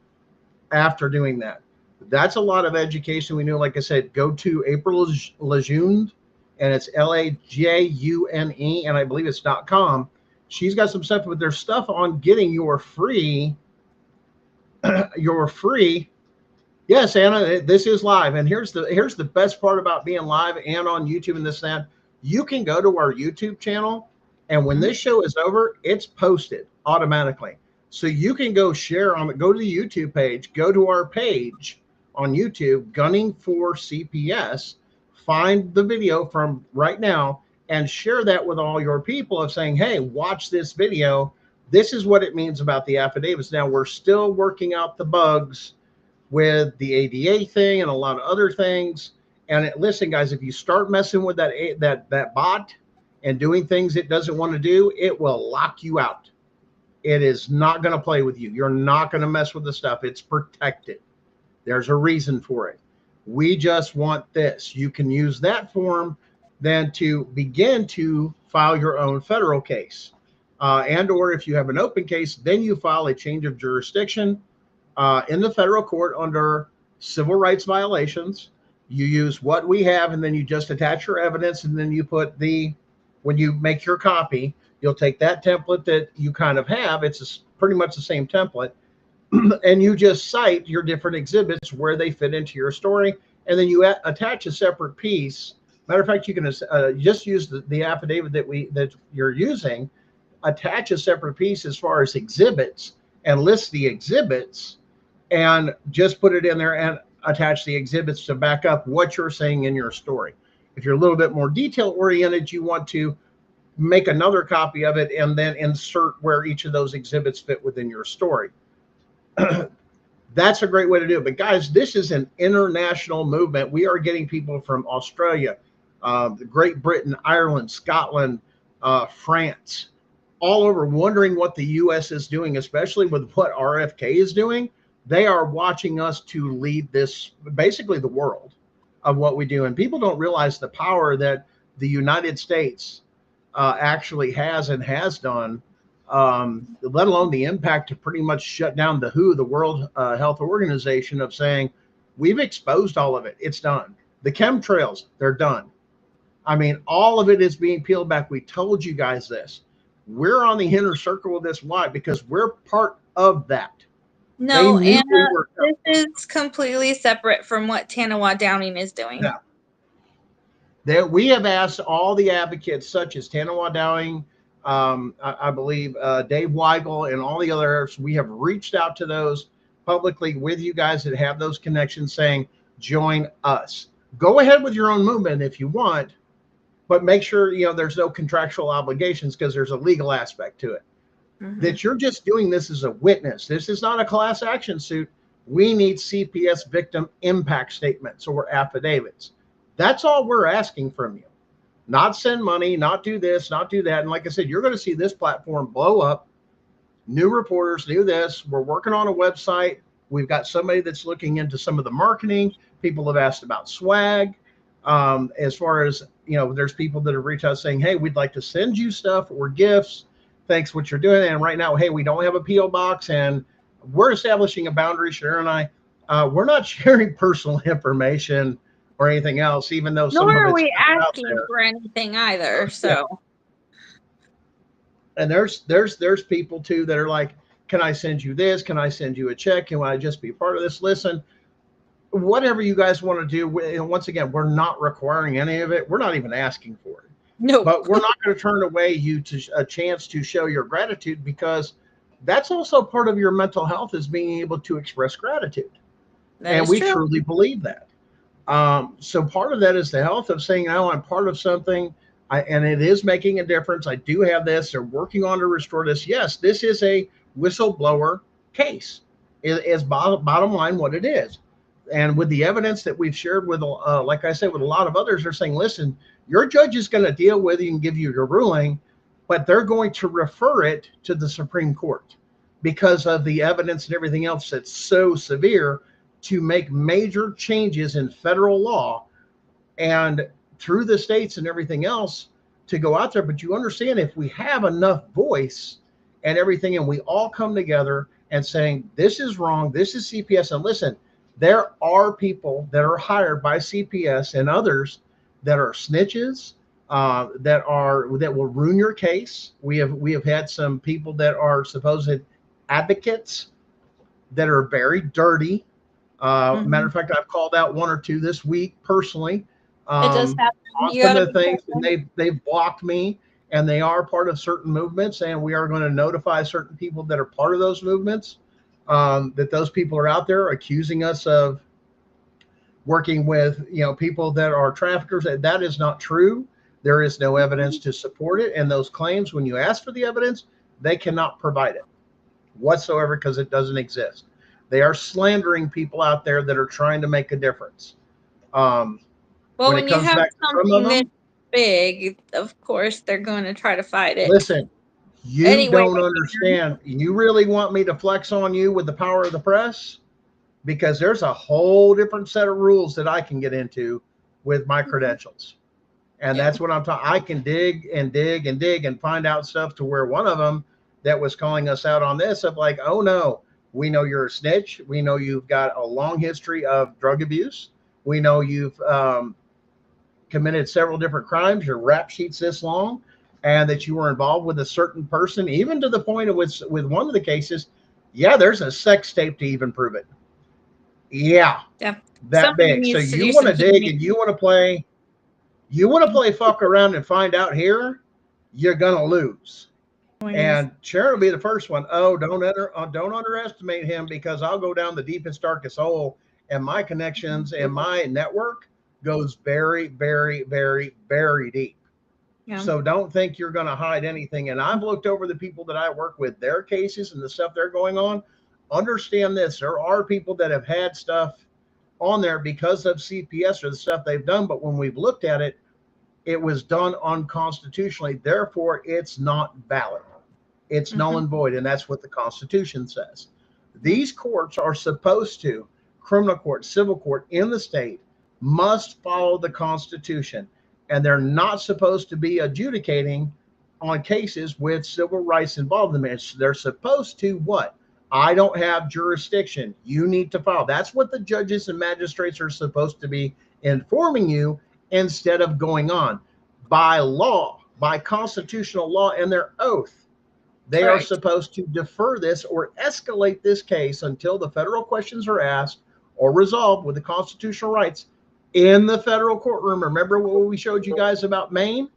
after doing that. That's a lot of education. We know, like I said, go to April Lejeune, and it's LAJUNE, and I believe it's .com. She's got some stuff, but there's stuff on getting your free. Yes, Anna, this is live. And here's the best part about being live and on YouTube and this and that. You can go to our YouTube channel, and when this show is over, it's posted automatically. So you can go share on it, go to the YouTube page, go to our page on YouTube, Gunning for CPS, find the video from right now and share that with all your people of saying, hey, watch this video. This is what it means about the affidavits. Now, we're still working out the bugs with the ADA thing and a lot of other things. And listen, guys, if you start messing with that bot and doing things it doesn't want to do, it will lock you out. It is not going to play with you. You're not going to mess with the stuff. It's protected. There's a reason for it. We just want this. You can use that form then to begin to file your own federal case. And or if you have an open case, then you file a change of jurisdiction in the federal court under civil rights violations. You use what we have, and then you just attach your evidence, and then you put when you make your copy, you'll take that template that you kind of have. It's pretty much the same template. And you just cite your different exhibits where they fit into your story. And then you attach a separate piece. Matter of fact, you can just use the affidavit that you're using, attach a separate piece as far as exhibits, and list the exhibits, and just put it in there and attach the exhibits to back up what you're saying in your story. If you're a little bit more detail oriented, you want to make another copy of it and then insert where each of those exhibits fit within your story. That's a great way to do it. But guys, this is an international movement. We are getting people from Australia, Great Britain, Ireland, Scotland, France, all over, wondering what the U.S. is doing, especially with what RFK is doing. They are watching us to lead this, basically the world, of what we do. And people don't realize the power that the United States actually has and has done, let alone the impact to pretty much shut down the WHO, the World Health Organization, of saying, we've exposed all of it. It's done. The chemtrails, they're done. I mean, all of it is being peeled back. We told you guys this. We're on the inner circle of this. Why? Because we're part of that. No, Anna, this is completely separate from what Tanawa Downing is doing. Yeah. We have asked all the advocates, such as Tanawa Downing, I believe Dave Weigel, and all the others. We have reached out to those publicly with you guys that have those connections, saying, join us. Go ahead with your own movement if you want, but make sure there's no contractual obligations, because there's a legal aspect to it. That you're just doing this as a witness. This is not a class action suit. We need CPS victim impact statements or affidavits. That's all we're asking from you. Not send money, not do this, not do that. And like I said, you're going to see this platform blow up. New reporters, new this. We're working on a website. We've got somebody that's looking into some of the marketing. People have asked about swag. As far as, there's people that have reached out saying, hey, we'd like to send you stuff or gifts. Thanks what you're doing. And right now, hey, we don't have a PO box, and we're establishing a boundary, Sharon and I. We're not sharing personal information or anything else, even though some Nor of are it's we out asking there. for anything either. So And there's people too that are like, can I send you this? Can I send you a check? Can I just be part of this? Listen, whatever you guys want to do. And once again, we're not requiring any of it. We're not even asking for it. no, But we're not going to turn away you to a chance to show your gratitude, because that's also part of your mental health, is being able to express gratitude. that And is we true. truly believe that. So part of that is the health of saying, "Oh, I'm part of something, and it is making a difference. I do have this. They're working on to restore this." Yes, this is a whistleblower case. Is bottom line what it is. And with the evidence that we've shared with, like I said, with a lot of others, they're saying, "Listen, your judge is going to deal with you and give you your ruling, but they're going to refer it to the Supreme Court because of the evidence and everything else that's so severe, to make major changes in federal law and through the states and everything else to go out there." But you understand, if we have enough voice and everything, and we all come together and saying, this is wrong, this is CPS. And listen, there are people that are hired by CPS and others that are snitches, that will ruin your case. We have had some people that are supposed advocates that are very dirty. Matter of fact, I've called out one or two this week personally, It does happen. on You some gotta of the be things, and careful. they've blocked me, and they are part of certain movements, and we are going to notify certain people that are part of those movements, that those people are out there accusing us of working with people that are traffickers. That is not true. There is no evidence to support it, and those claims, when you ask for the evidence, they cannot provide it whatsoever, because it doesn't exist. They are slandering people out there that are trying to make a difference. Well, When when it you comes have back to some of something that's them, big, of course they're going to try to fight it. listen, you Anyway, don't understand. You really want me to flex on you with the power of the press? Because there's a whole different set of rules that I can get into with my credentials. And yeah. that's what I'm talking. I can dig and dig and dig and find out stuff, to where one of them that was calling us out on this, of like, oh no, we know you're a snitch. We know you've got a long history of drug abuse. We know you've committed several different crimes. Your rap sheet's this long, and that you were involved with a certain person, even to the point of with one of the cases, yeah, there's a sex tape to even prove it. Yeah, Yeah. that Somebody big. So needs to you do want some to dig healing. and you want to play. You want to play fuck around and find out here, you're gonna lose. And Sharon will be the first one. Oh, don't underestimate him, because I'll go down the deepest, darkest hole, and my connections and my network goes very, very, very, very deep. Yeah. So don't think you're going to hide anything. And I've looked over the people that I work with, their cases and the stuff they're going on. Understand this: there are people that have had stuff on there because of CPS or the stuff they've done, but when we've looked at it, it was done unconstitutionally. Therefore, it's not valid. It's null and void, and that's what the Constitution says. These courts are supposed to, criminal court, civil court in the state, must follow the Constitution, and they're not supposed to be adjudicating on cases with civil rights involved in it. They're supposed to what? I don't have jurisdiction. You need to file. That's what the judges and magistrates are supposed to be informing you, instead of going on by law, by constitutional law and their oath. They are supposed to defer this or escalate this case until the federal questions are asked or resolved with the constitutional rights in the federal courtroom. Remember what we showed you guys about Maine?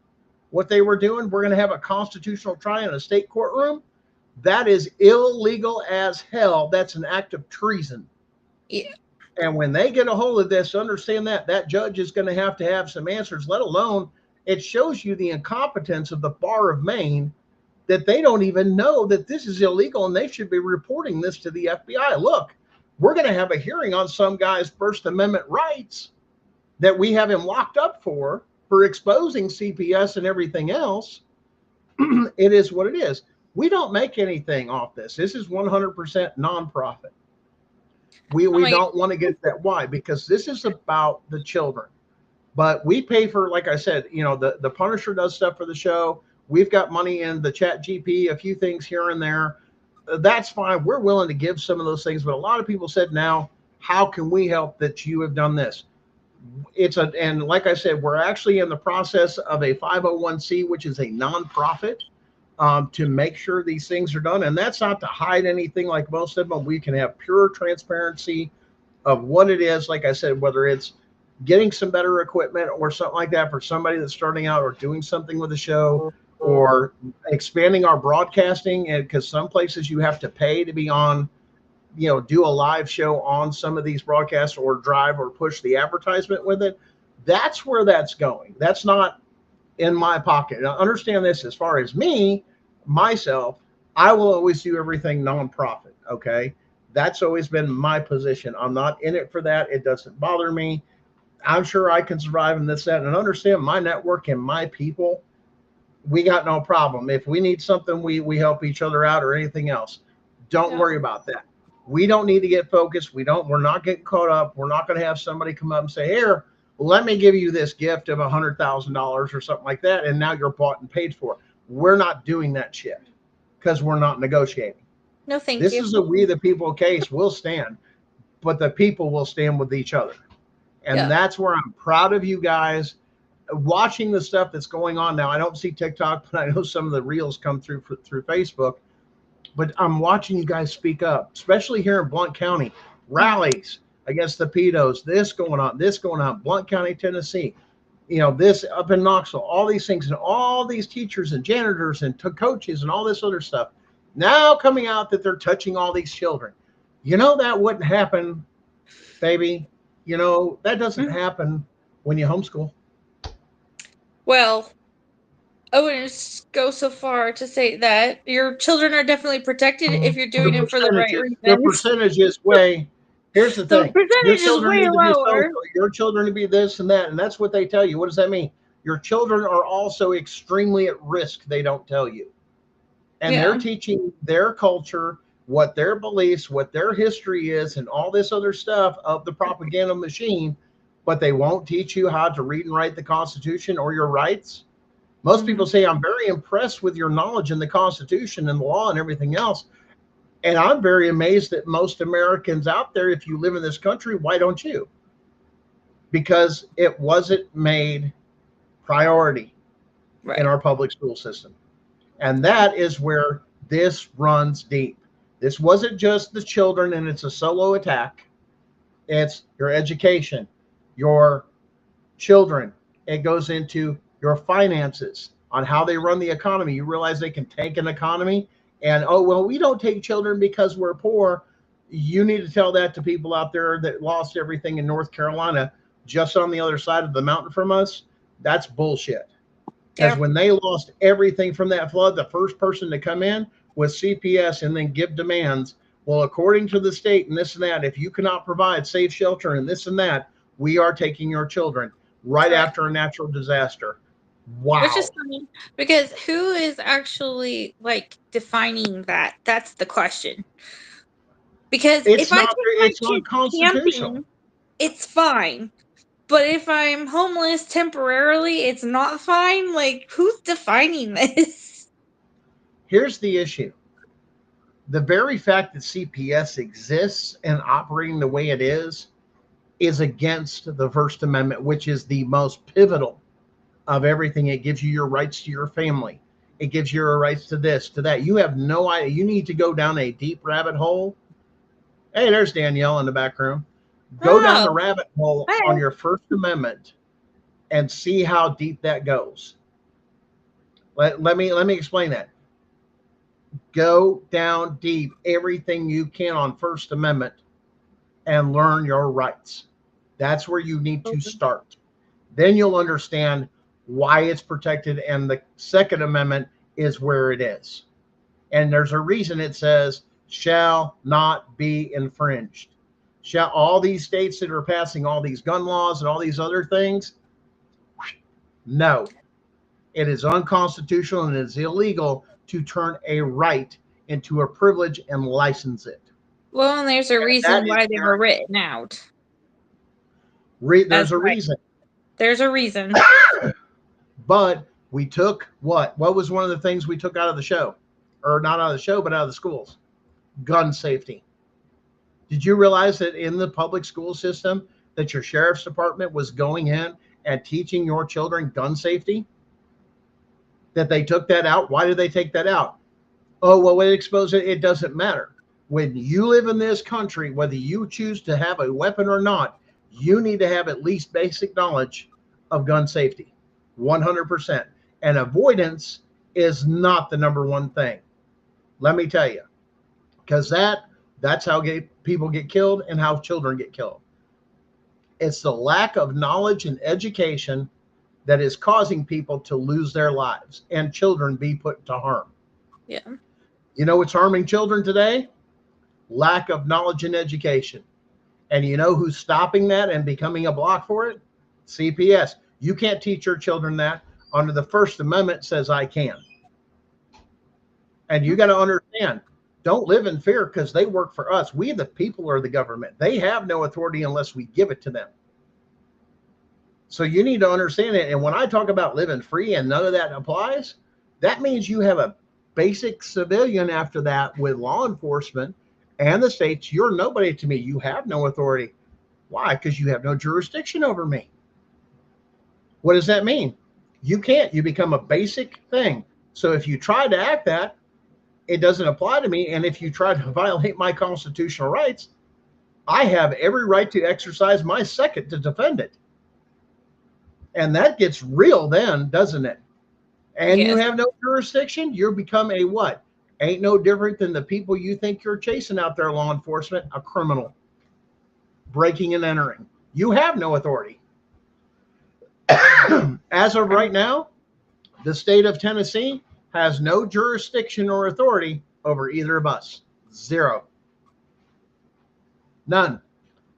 What they were doing? We're going to have a constitutional trial in a state courtroom. That is illegal as hell. That's an act of treason. Yeah. And when they get a hold of this, understand that judge is going to have some answers, let alone it shows you the incompetence of the bar of Maine, that they don't even know that this is illegal, and they should be reporting this to the FBI. Look, we're going to have a hearing on some guy's First Amendment rights that we have him locked up for exposing CPS and everything else. It is what it is. We don't make anything off this. This is 100% nonprofit. We don't want to get that. Why? Because this is about the children. But we pay for, like I said, the Punisher does stuff for the show. We've got money in the Chat GP, a few things here and there. that's fine. We're willing to give some of those things, but a lot of people said, now, how can we help that you have done this? And like I said, we're actually in the process of a 501c, which is a nonprofit, to make sure these things are done. And that's not to hide anything like most of them. We can have pure transparency of what it is. Like I said, whether it's getting some better equipment or something like that for somebody that's starting out, or doing something with the show, or expanding our broadcasting. And because some places you have to pay to be on, do a live show on some of these broadcasts, or drive or push the advertisement with it. That's where that's going. That's not in my pocket. Now, understand this, as far as me, myself, I will always do everything nonprofit. Okay. That's always been my position. I'm not in it for that. It doesn't bother me. I'm sure I can survive in this, that, and understand my network and my people. We got no problem. If we need something, we help each other out, or anything else. Don't worry about that. We don't need to get focused. We're not getting caught up. We're not going to have somebody come up and say, here, let me give you this gift of $100,000 or something like that, and now you're bought and paid for. We're not doing that shit, because we're not negotiating. No, thank you. This is a we the people case. We'll stand, but the people will stand with each other. And that's where I'm proud of you guys watching the stuff that's going on now. I don't see TikTok, but I know some of the reels come through Facebook. But I'm watching you guys speak up, especially here in Blount County. Rallies against the pedos, this going on, Blount County, Tennessee. This up in Knoxville, all these things, and all these teachers and janitors and coaches and all this other stuff now coming out that they're touching all these children. That wouldn't happen, baby. That doesn't happen when you homeschool. Well, I wouldn't go so far to say that your children are definitely protected if you're doing it for the right reasons. The percentage is way. Here's the thing. The percentage is way lower. Your children to be this and that, and that's what they tell you. What does that mean? Your children are also extremely at risk. They don't tell you, and they're teaching their culture, what their beliefs, what their history is, and all this other stuff of the propaganda machine, but they won't teach you how to read and write the Constitution or your rights. Most people say, I'm very impressed with your knowledge in the Constitution and the law and everything else. And I'm very amazed that most Americans out there, if you live in this country, why don't you? Because it wasn't made priority in our public school system. And that is where this runs deep. This wasn't just the children and it's a solo attack. It's your education, your children. It goes into your finances, on how they run the economy. You realize they can tank an economy, and we don't take children because we're poor. You need to tell that to people out there that lost everything in North Carolina, just on the other side of the mountain from us. That's bullshit. Because when they lost everything from that flood, the first person to come in was CPS and then give demands. Well, according to the state and this and that, if you cannot provide safe shelter and this and that, we are taking your children right after a natural disaster. Wow. Which is funny, because who is actually defining that? That's the question. Because if I take my kids camping, it's fine. But if I'm homeless temporarily, it's not fine. Who's defining this? Here's the issue. The very fact that CPS exists and operating the way it is against the First Amendment, which is the most pivotal of everything. It gives you your rights to your family. It gives you your rights to this, to that. You have no idea. You need to go down a deep rabbit hole. Hey, there's Danielle in the back room. Go down the rabbit hole on your First Amendment and see how deep that goes. Let me explain that. Go down deep, everything you can on First Amendment, and learn your rights. That's where you need to start. Then you'll understand why it's protected, and the Second Amendment is where it is. And there's a reason it says shall not be infringed. Shall all these states that are passing all these gun laws and all these other things? No. It is unconstitutional and it is illegal to turn a right into a privilege and license it. Well, and there's a reason why they were written out. There's a reason. There's a reason. But we took what? What was one of the things we took out of the show? Or not out of the show, but out of the schools? gun safety. Did you realize that in the public school system that your sheriff's department was going in and teaching your children gun safety? That they took that out? Why did they take that out? Oh, well, it exposed it. It doesn't matter. When you live in this country, whether you choose to have a weapon or not, you need to have at least basic knowledge of gun safety. 100%. And avoidance is not the number one thing. Let me tell you, because that's how people get killed and how children get killed. It's the lack of knowledge and education that is causing people to lose their lives and children be put to harm. Yeah. You know what's harming children today? Lack of knowledge and education. And you know who's stopping that and becoming a block for it? CPS. You can't teach your children that. Under the First Amendment says I can. And you got to understand, don't live in fear because they work for us. We, the people, are the government. They have no authority unless we give it to them. So you need to understand it. And when I talk about living free and none of that applies, that means you have a basic civilian after that with law enforcement and the states. You're nobody to me. You have no authority. Why? Because you have no jurisdiction over me. What does that mean? You can't. You become a basic thing. So if you try to act that, it doesn't apply to me. And if you try to violate my constitutional rights, I have every right to exercise my second to defend it. And that gets real then, doesn't it? And Yes. you have no jurisdiction, you become a what? Ain't no different than the people you think you're chasing out there, law enforcement, a criminal. Breaking and entering. You have no authority. As of right now, the state of Tennessee has no jurisdiction or authority over either of us. Zero. None.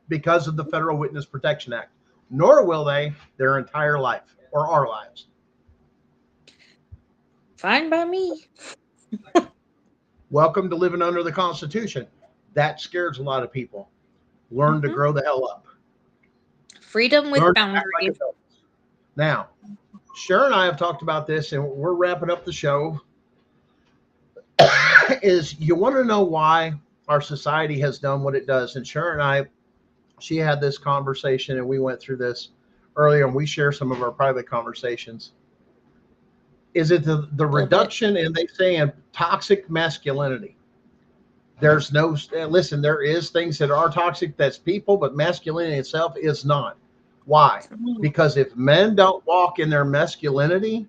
Because of the Federal Witness Protection Act. Nor will they their entire life or our lives. Fine by me. Welcome to living under the Constitution. That scares a lot of people. Learn to grow the hell up. Freedom with Learn to act like boundaries. adults. Now, Sharon and I have talked about this, and we're wrapping up the show. Is you want to know why our society has done what it does? And Sharon and I, she had this conversation, and we went through this earlier, and we share some of our private conversations. Is it the reduction, and they say, in toxic masculinity? There's no, listen, there is things that are toxic, that's people, but masculinity itself is not. Why? Because if men don't walk in their masculinity,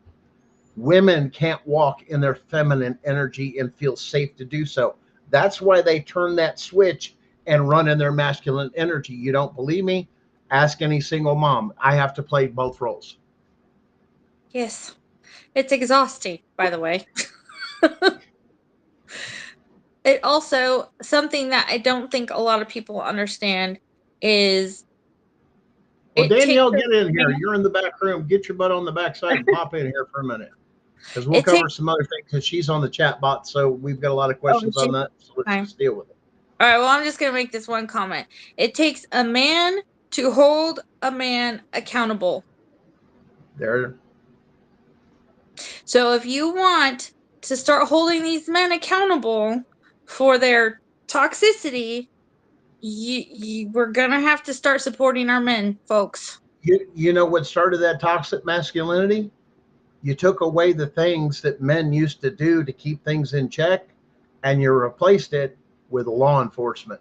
women can't walk in their feminine energy and feel safe to do so. That's why they turn that switch and run in their masculine energy. You don't believe me? Ask any single mom. I have to play both roles. Yes. It's exhausting, by the way. It also, something that I don't think a lot of people understand is. Well, Danielle, get in here. You're in the back room. Get your butt on the back side and pop in here for a minute. Because we'll cover some other things, because she's on the chat bot. So we've got a lot of questions on that. So let's just deal with it. All right. Well, I'm just going to make this one comment. It takes a man to hold a man accountable. There. So if you want to start holding these men accountable for their toxicity, we're going to have to start supporting our men, folks. You know what started that toxic masculinity? You took away the things that men used to do to keep things in check, and you replaced it with law enforcement.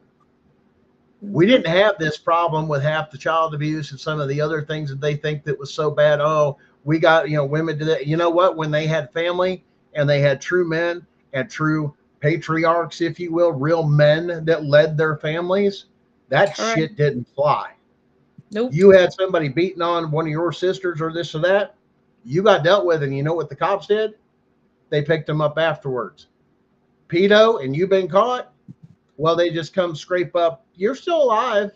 We didn't have this problem with half the child abuse and some of the other things that they think that was so bad. Oh, we got, women do that. You know what? When they had family and they had true men and true patriarchs, if you will, real men that led their families, that shit didn't fly. Nope. You had somebody beating on one of your sisters or this or that, you got dealt with, and you know what the cops did? They picked them up afterwards. Pedo, and you've been caught? Well, they just come scrape up. You're still alive,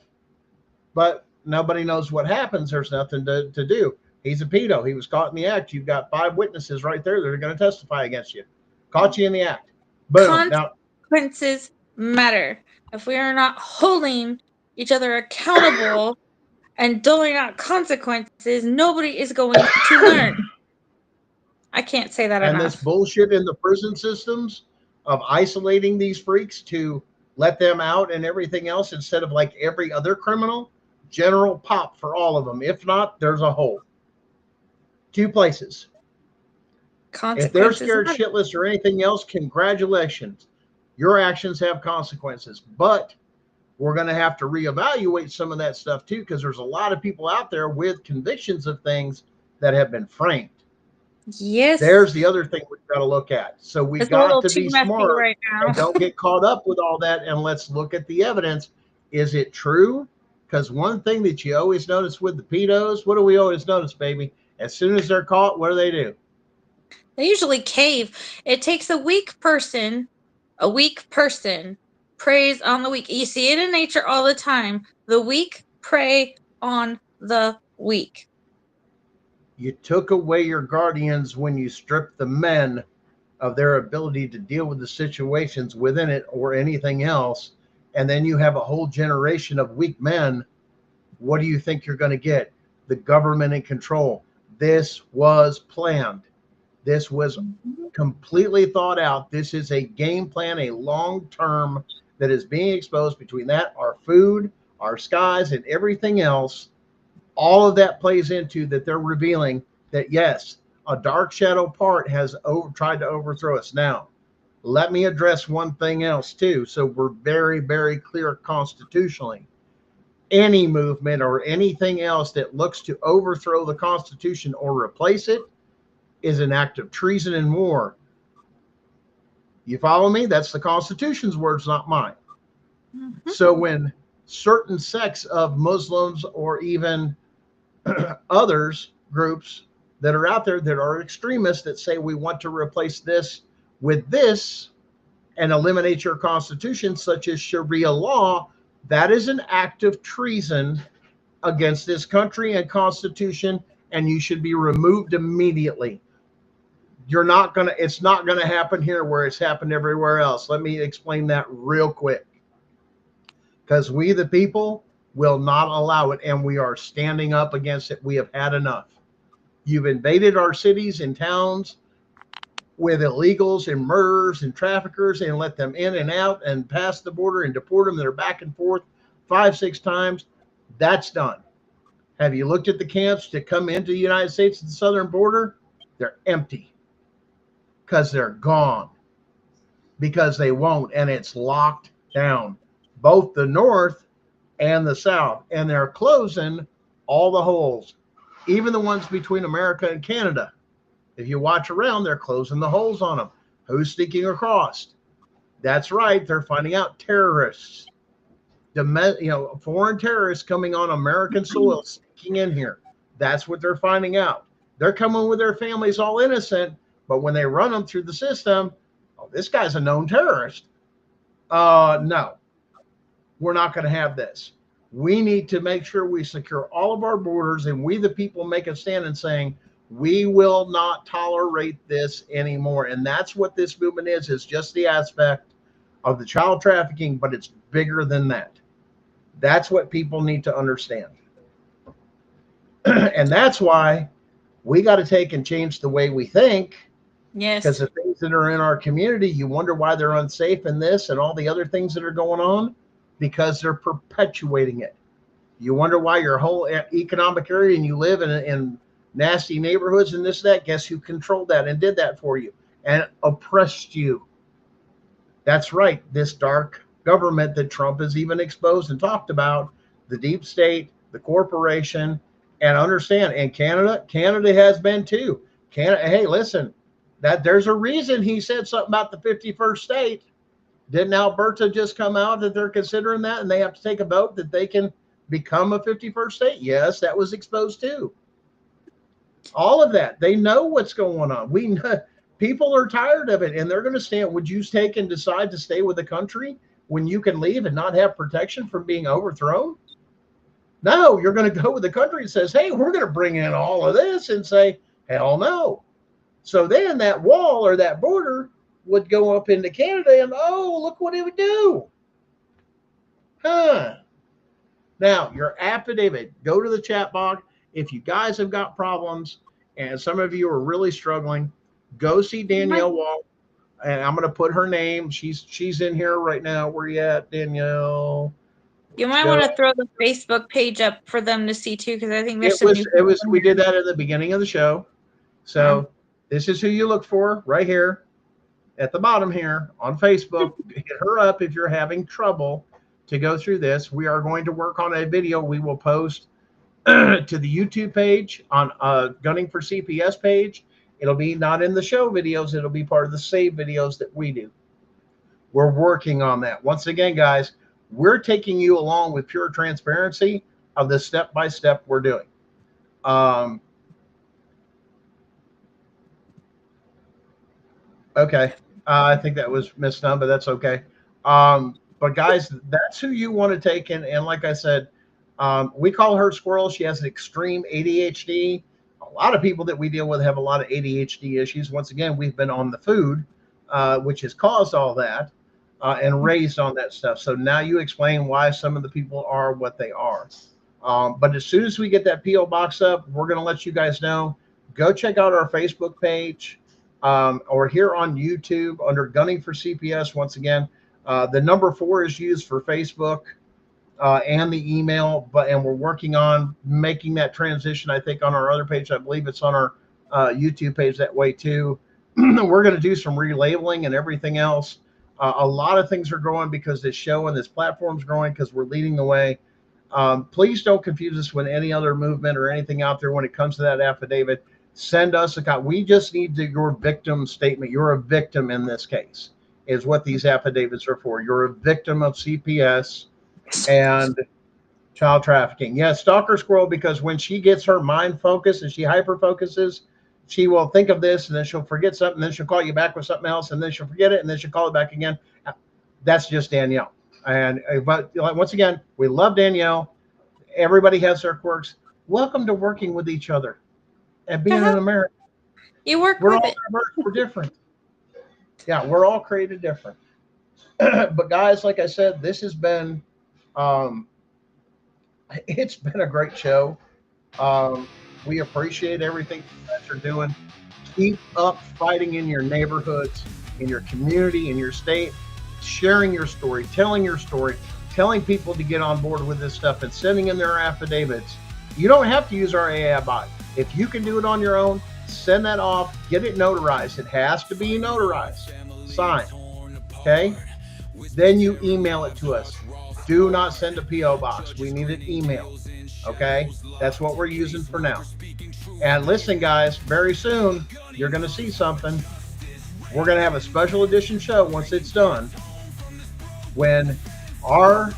but nobody knows what happens. There's nothing to do. He's a pedo. He was caught in the act. You've got 5 witnesses right there that are going to testify against you. Caught you in the act. Boom. Consequences matter. If we are not holding each other accountable and doling out consequences, nobody is going to learn. I can't say that enough. And this bullshit in the prison systems, of isolating these freaks to let them out and everything else instead of like every other criminal, general pop for all of them. If not, there's a hole. Two places. If they're Consequences scared matter. shitless or anything else, congratulations. Your actions have consequences. But we're going to have to reevaluate some of that stuff too, because there's a lot of people out there with convictions of things that have been framed. Yes. There's the other thing we've got to look at. So we It's a got little to too be messy smart right now. and don't get caught up with all that. And let's look at the evidence. Is it true? Because one thing that you always notice with the pedos, what do we always notice, baby? As soon as they're caught, what do? They usually cave. It takes a weak person preys on the weak. You see it in nature all the time. The weak prey on the weak. You took away your guardians when you stripped the men of their ability to deal with the situations within it or anything else. And then you have a whole generation of weak men. What do you think you're going to get? The government in control. This was planned. This was completely thought out. This is a game plan, a long term that is being exposed between that, our food, our skies, and everything else. All of that plays into that they're revealing that, yes, a dark shadow part has tried to overthrow us. Now, let me address one thing else too. So we're very, very clear constitutionally. Any movement or anything else that looks to overthrow the Constitution or replace it is an act of treason and war. You follow me? That's the Constitution's words, not mine. Mm-hmm. So when certain sects of Muslims or even others groups that are out there that are extremists that say we want to replace this with this and eliminate your constitution, such as Sharia law, that is an act of treason against this country and constitution, and you should be removed immediately. It's not gonna happen here where it's happened everywhere else. Let me explain that real quick. Because we the people will not allow it, and we are standing up against it. We have had enough. You've invaded our cities and towns with illegals and murderers and traffickers and let them in and out and pass the border and deport them. They're back and forth 5-6 times. That's done. Have you looked at the camps to come into the United States at the southern border? They're empty because they're gone, because they won't, and it's locked down, both the north and the south, and they're closing all the holes, even the ones between America and Canada. If you watch around, they're closing the holes on them. Who's sneaking across? That's right, they're finding out terrorists, foreign terrorists coming on American soil, sneaking in here. That's what they're finding out. They're coming with their families all innocent, but when they run them through the system, oh, this guy's a known terrorist. No, we're not going to have this. We need to make sure we secure all of our borders, and we the people make a stand and saying, we will not tolerate this anymore. And that's what this movement is just the aspect of the child trafficking, but it's bigger than that. That's what people need to understand. And that's why we got to take and change the way we think. Yes. Because the things that are in our community, you wonder why they're unsafe in this and all the other things that are going on, because they're perpetuating it. You wonder why your whole economic area and you live in nasty neighborhoods and this, that. Guess who controlled that and did that for you and oppressed you? That's right. This dark government that Trump has even exposed and talked about, the deep state, the corporation, and understand. And Canada has been too. Canada, hey, listen, that there's a reason he said something about the 51st state. Didn't Alberta just come out that they're considering that and they have to take a vote that they can become a 51st state? Yes, that was exposed too. All of that. They know what's going on. We know, people are tired of it, and they're going to stand. Would you take and decide to stay with the country when you can leave and not have protection from being overthrown? No, you're going to go with the country that says, hey, we're going to bring in all of this, and say, hell no. So then that wall or that border would go up into Canada, and oh, look what it would do. Huh. Now, your affidavit, go to the chat box. If you guys have got problems, and some of you are really struggling, go see Danielle Wall. and I'm going to put her name. She's in here right now. Where you at, Danielle? You might want to throw the Facebook page up for them to see too, because I think there's some new people in We here. did that at the beginning of the show. So this is who you look for right here at the bottom here on Facebook. Hit her up if you're having trouble to go through this. We are going to work on a video we will post to the YouTube page on Gunning for CPS page. It'll be not in the show videos. It'll be part of the save videos that we do. We're working on that. Once again, guys, we're taking you along with pure transparency of the step-by-step we're doing. Okay. I think that was misdone, but that's okay. But guys, that's who you want to take. And like I said, we call her Squirrel. She has an extreme ADHD. A lot of people that we deal with have a lot of ADHD issues. Once again, we've been on the food, which has caused all that and raised on that stuff. So now you explain why some of the people are what they are. But as soon as we get that P.O. box up, we're going to let you guys know. Go check out our Facebook page or here on YouTube under Gunning for CPS. Once again, the number 4 is used for Facebook. And the email, and we're working on making that transition. I think on our other page, I believe it's on our YouTube page that way too. We're going to do some relabeling and everything else. A lot of things are growing because this show and this platform's growing because we're leading the way. Please don't confuse us with any other movement or anything out there when it comes to that affidavit. Send us a copy. We just need your victim statement. You're a victim in this case, is what these affidavits are for. You're a victim of CPS and child trafficking. Yeah, stalker squirrel, because when she gets her mind focused and she hyper focuses, she will think of this and then she'll forget something, and then she'll call you back with something else, and then she'll forget it, and then she'll call it back again. That's just Danielle. And but once again, we love Danielle. Everybody has their quirks. Welcome to working with each other and being in America. You work We're with all it. diverse. We're different. Yeah, we're all created different. But guys, like I said, this has been it's been a great show. We appreciate everything you guys are doing. Keep up fighting in your neighborhoods, in your community, in your state, sharing your story, telling people to get on board with this stuff and sending in their affidavits. You don't have to use our AI bot. If you can do it on your own, send that off, get it notarized. It has to be notarized, signed, okay? Then you email it to us. Do not send a P.O. box. We need it emailed, okay? That's what we're using for now. And listen, guys, very soon, you're going to see something. We're going to have a special edition show once it's done, when our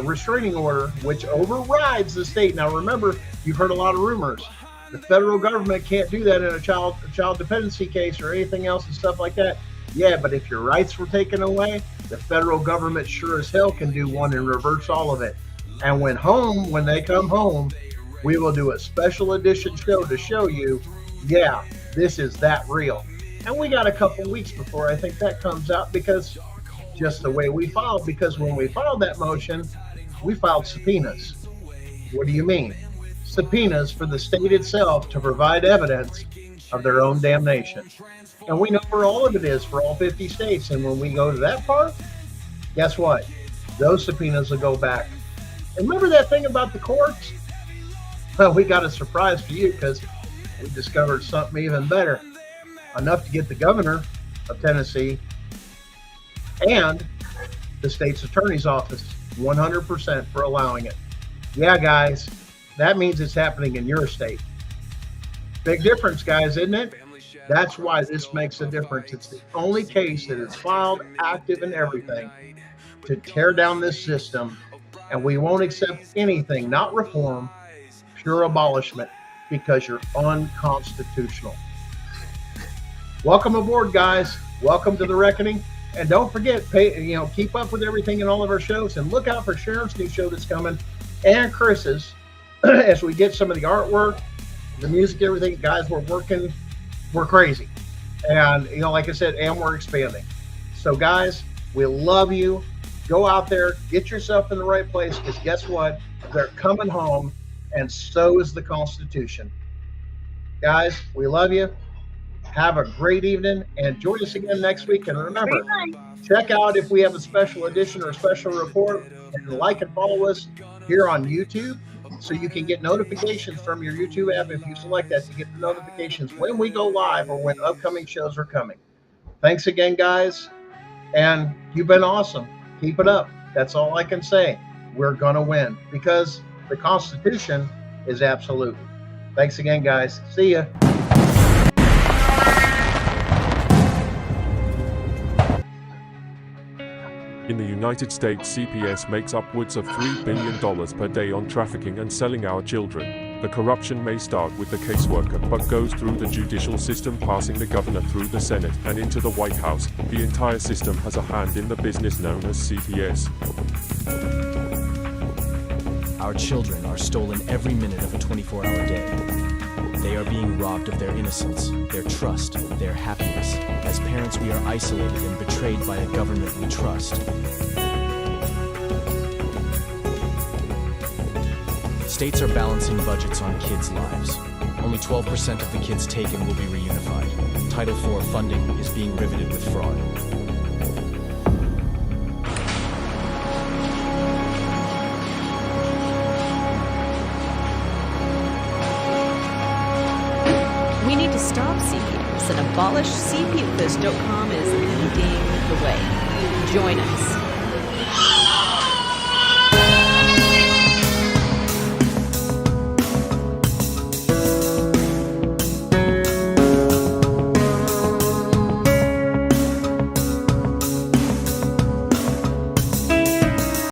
restraining order, which overrides the state. Now, remember, you've heard a lot of rumors. The federal government can't do that in a child dependency case or anything else and stuff like that. Yeah, but if your rights were taken away, the federal government sure as hell can do one and reverse all of it. And when they come home, we will do a special edition show to show you, yeah, this is that real. And we got a couple weeks before I think that comes out, because just the way we filed, because when we filed that motion, we filed subpoenas. What do you mean? Subpoenas for the state itself to provide evidence of their own damnation. And we know where all of it is for all 50 states. And when we go to that part, guess what? Those subpoenas will go back. And remember that thing about the courts? Well, we got a surprise for you, because we discovered something even better. Enough to get the governor of Tennessee and the state's attorney's office 100% for allowing it. Yeah, guys, that means it's happening in your state. Big difference, guys, isn't it? That's why this makes a difference. It's the only case that is filed, active, and everything to tear down this system. And we won't accept anything, not reform, pure abolishment, because you're unconstitutional. Welcome aboard, guys. Welcome to the reckoning. And don't forget, keep up with everything in all of our shows, and look out for Sharon's new show that's coming, and Chris's, as we get some of the artwork, the music, everything. Guys, we're crazy. And, like I said, and we're expanding. So, guys, we love you. Go out there, get yourself in the right place, because guess what? They're coming home, and so is the Constitution. Guys, we love you. Have a great evening and join us again next week. And remember, Great night. check out if we have a special edition or special report, and like and follow us here on YouTube so you can get notifications from your YouTube app if you select that to get the notifications when we go live or when upcoming shows are coming. Thanks again, guys. And you've been awesome. Keep it up. That's all I can say. We're going to win because the Constitution is absolute. Thanks again, guys. See ya. In the United States, CPS makes upwards of $3 billion per day on trafficking and selling our children. The corruption may start with the caseworker, but goes through the judicial system, passing the governor through the Senate and into the White House. The entire system has a hand in the business known as CPS. Our children are stolen every minute of a 24-hour day. They are being robbed of their innocence, their trust, their happiness. As parents, we are isolated and betrayed by a government we trust. States are balancing budgets on kids' lives. Only 12% of the kids taken will be reunified. Title IV funding is being riveted with fraud. We need to stop CPS and abolish CPS.com is leading the way. Join us.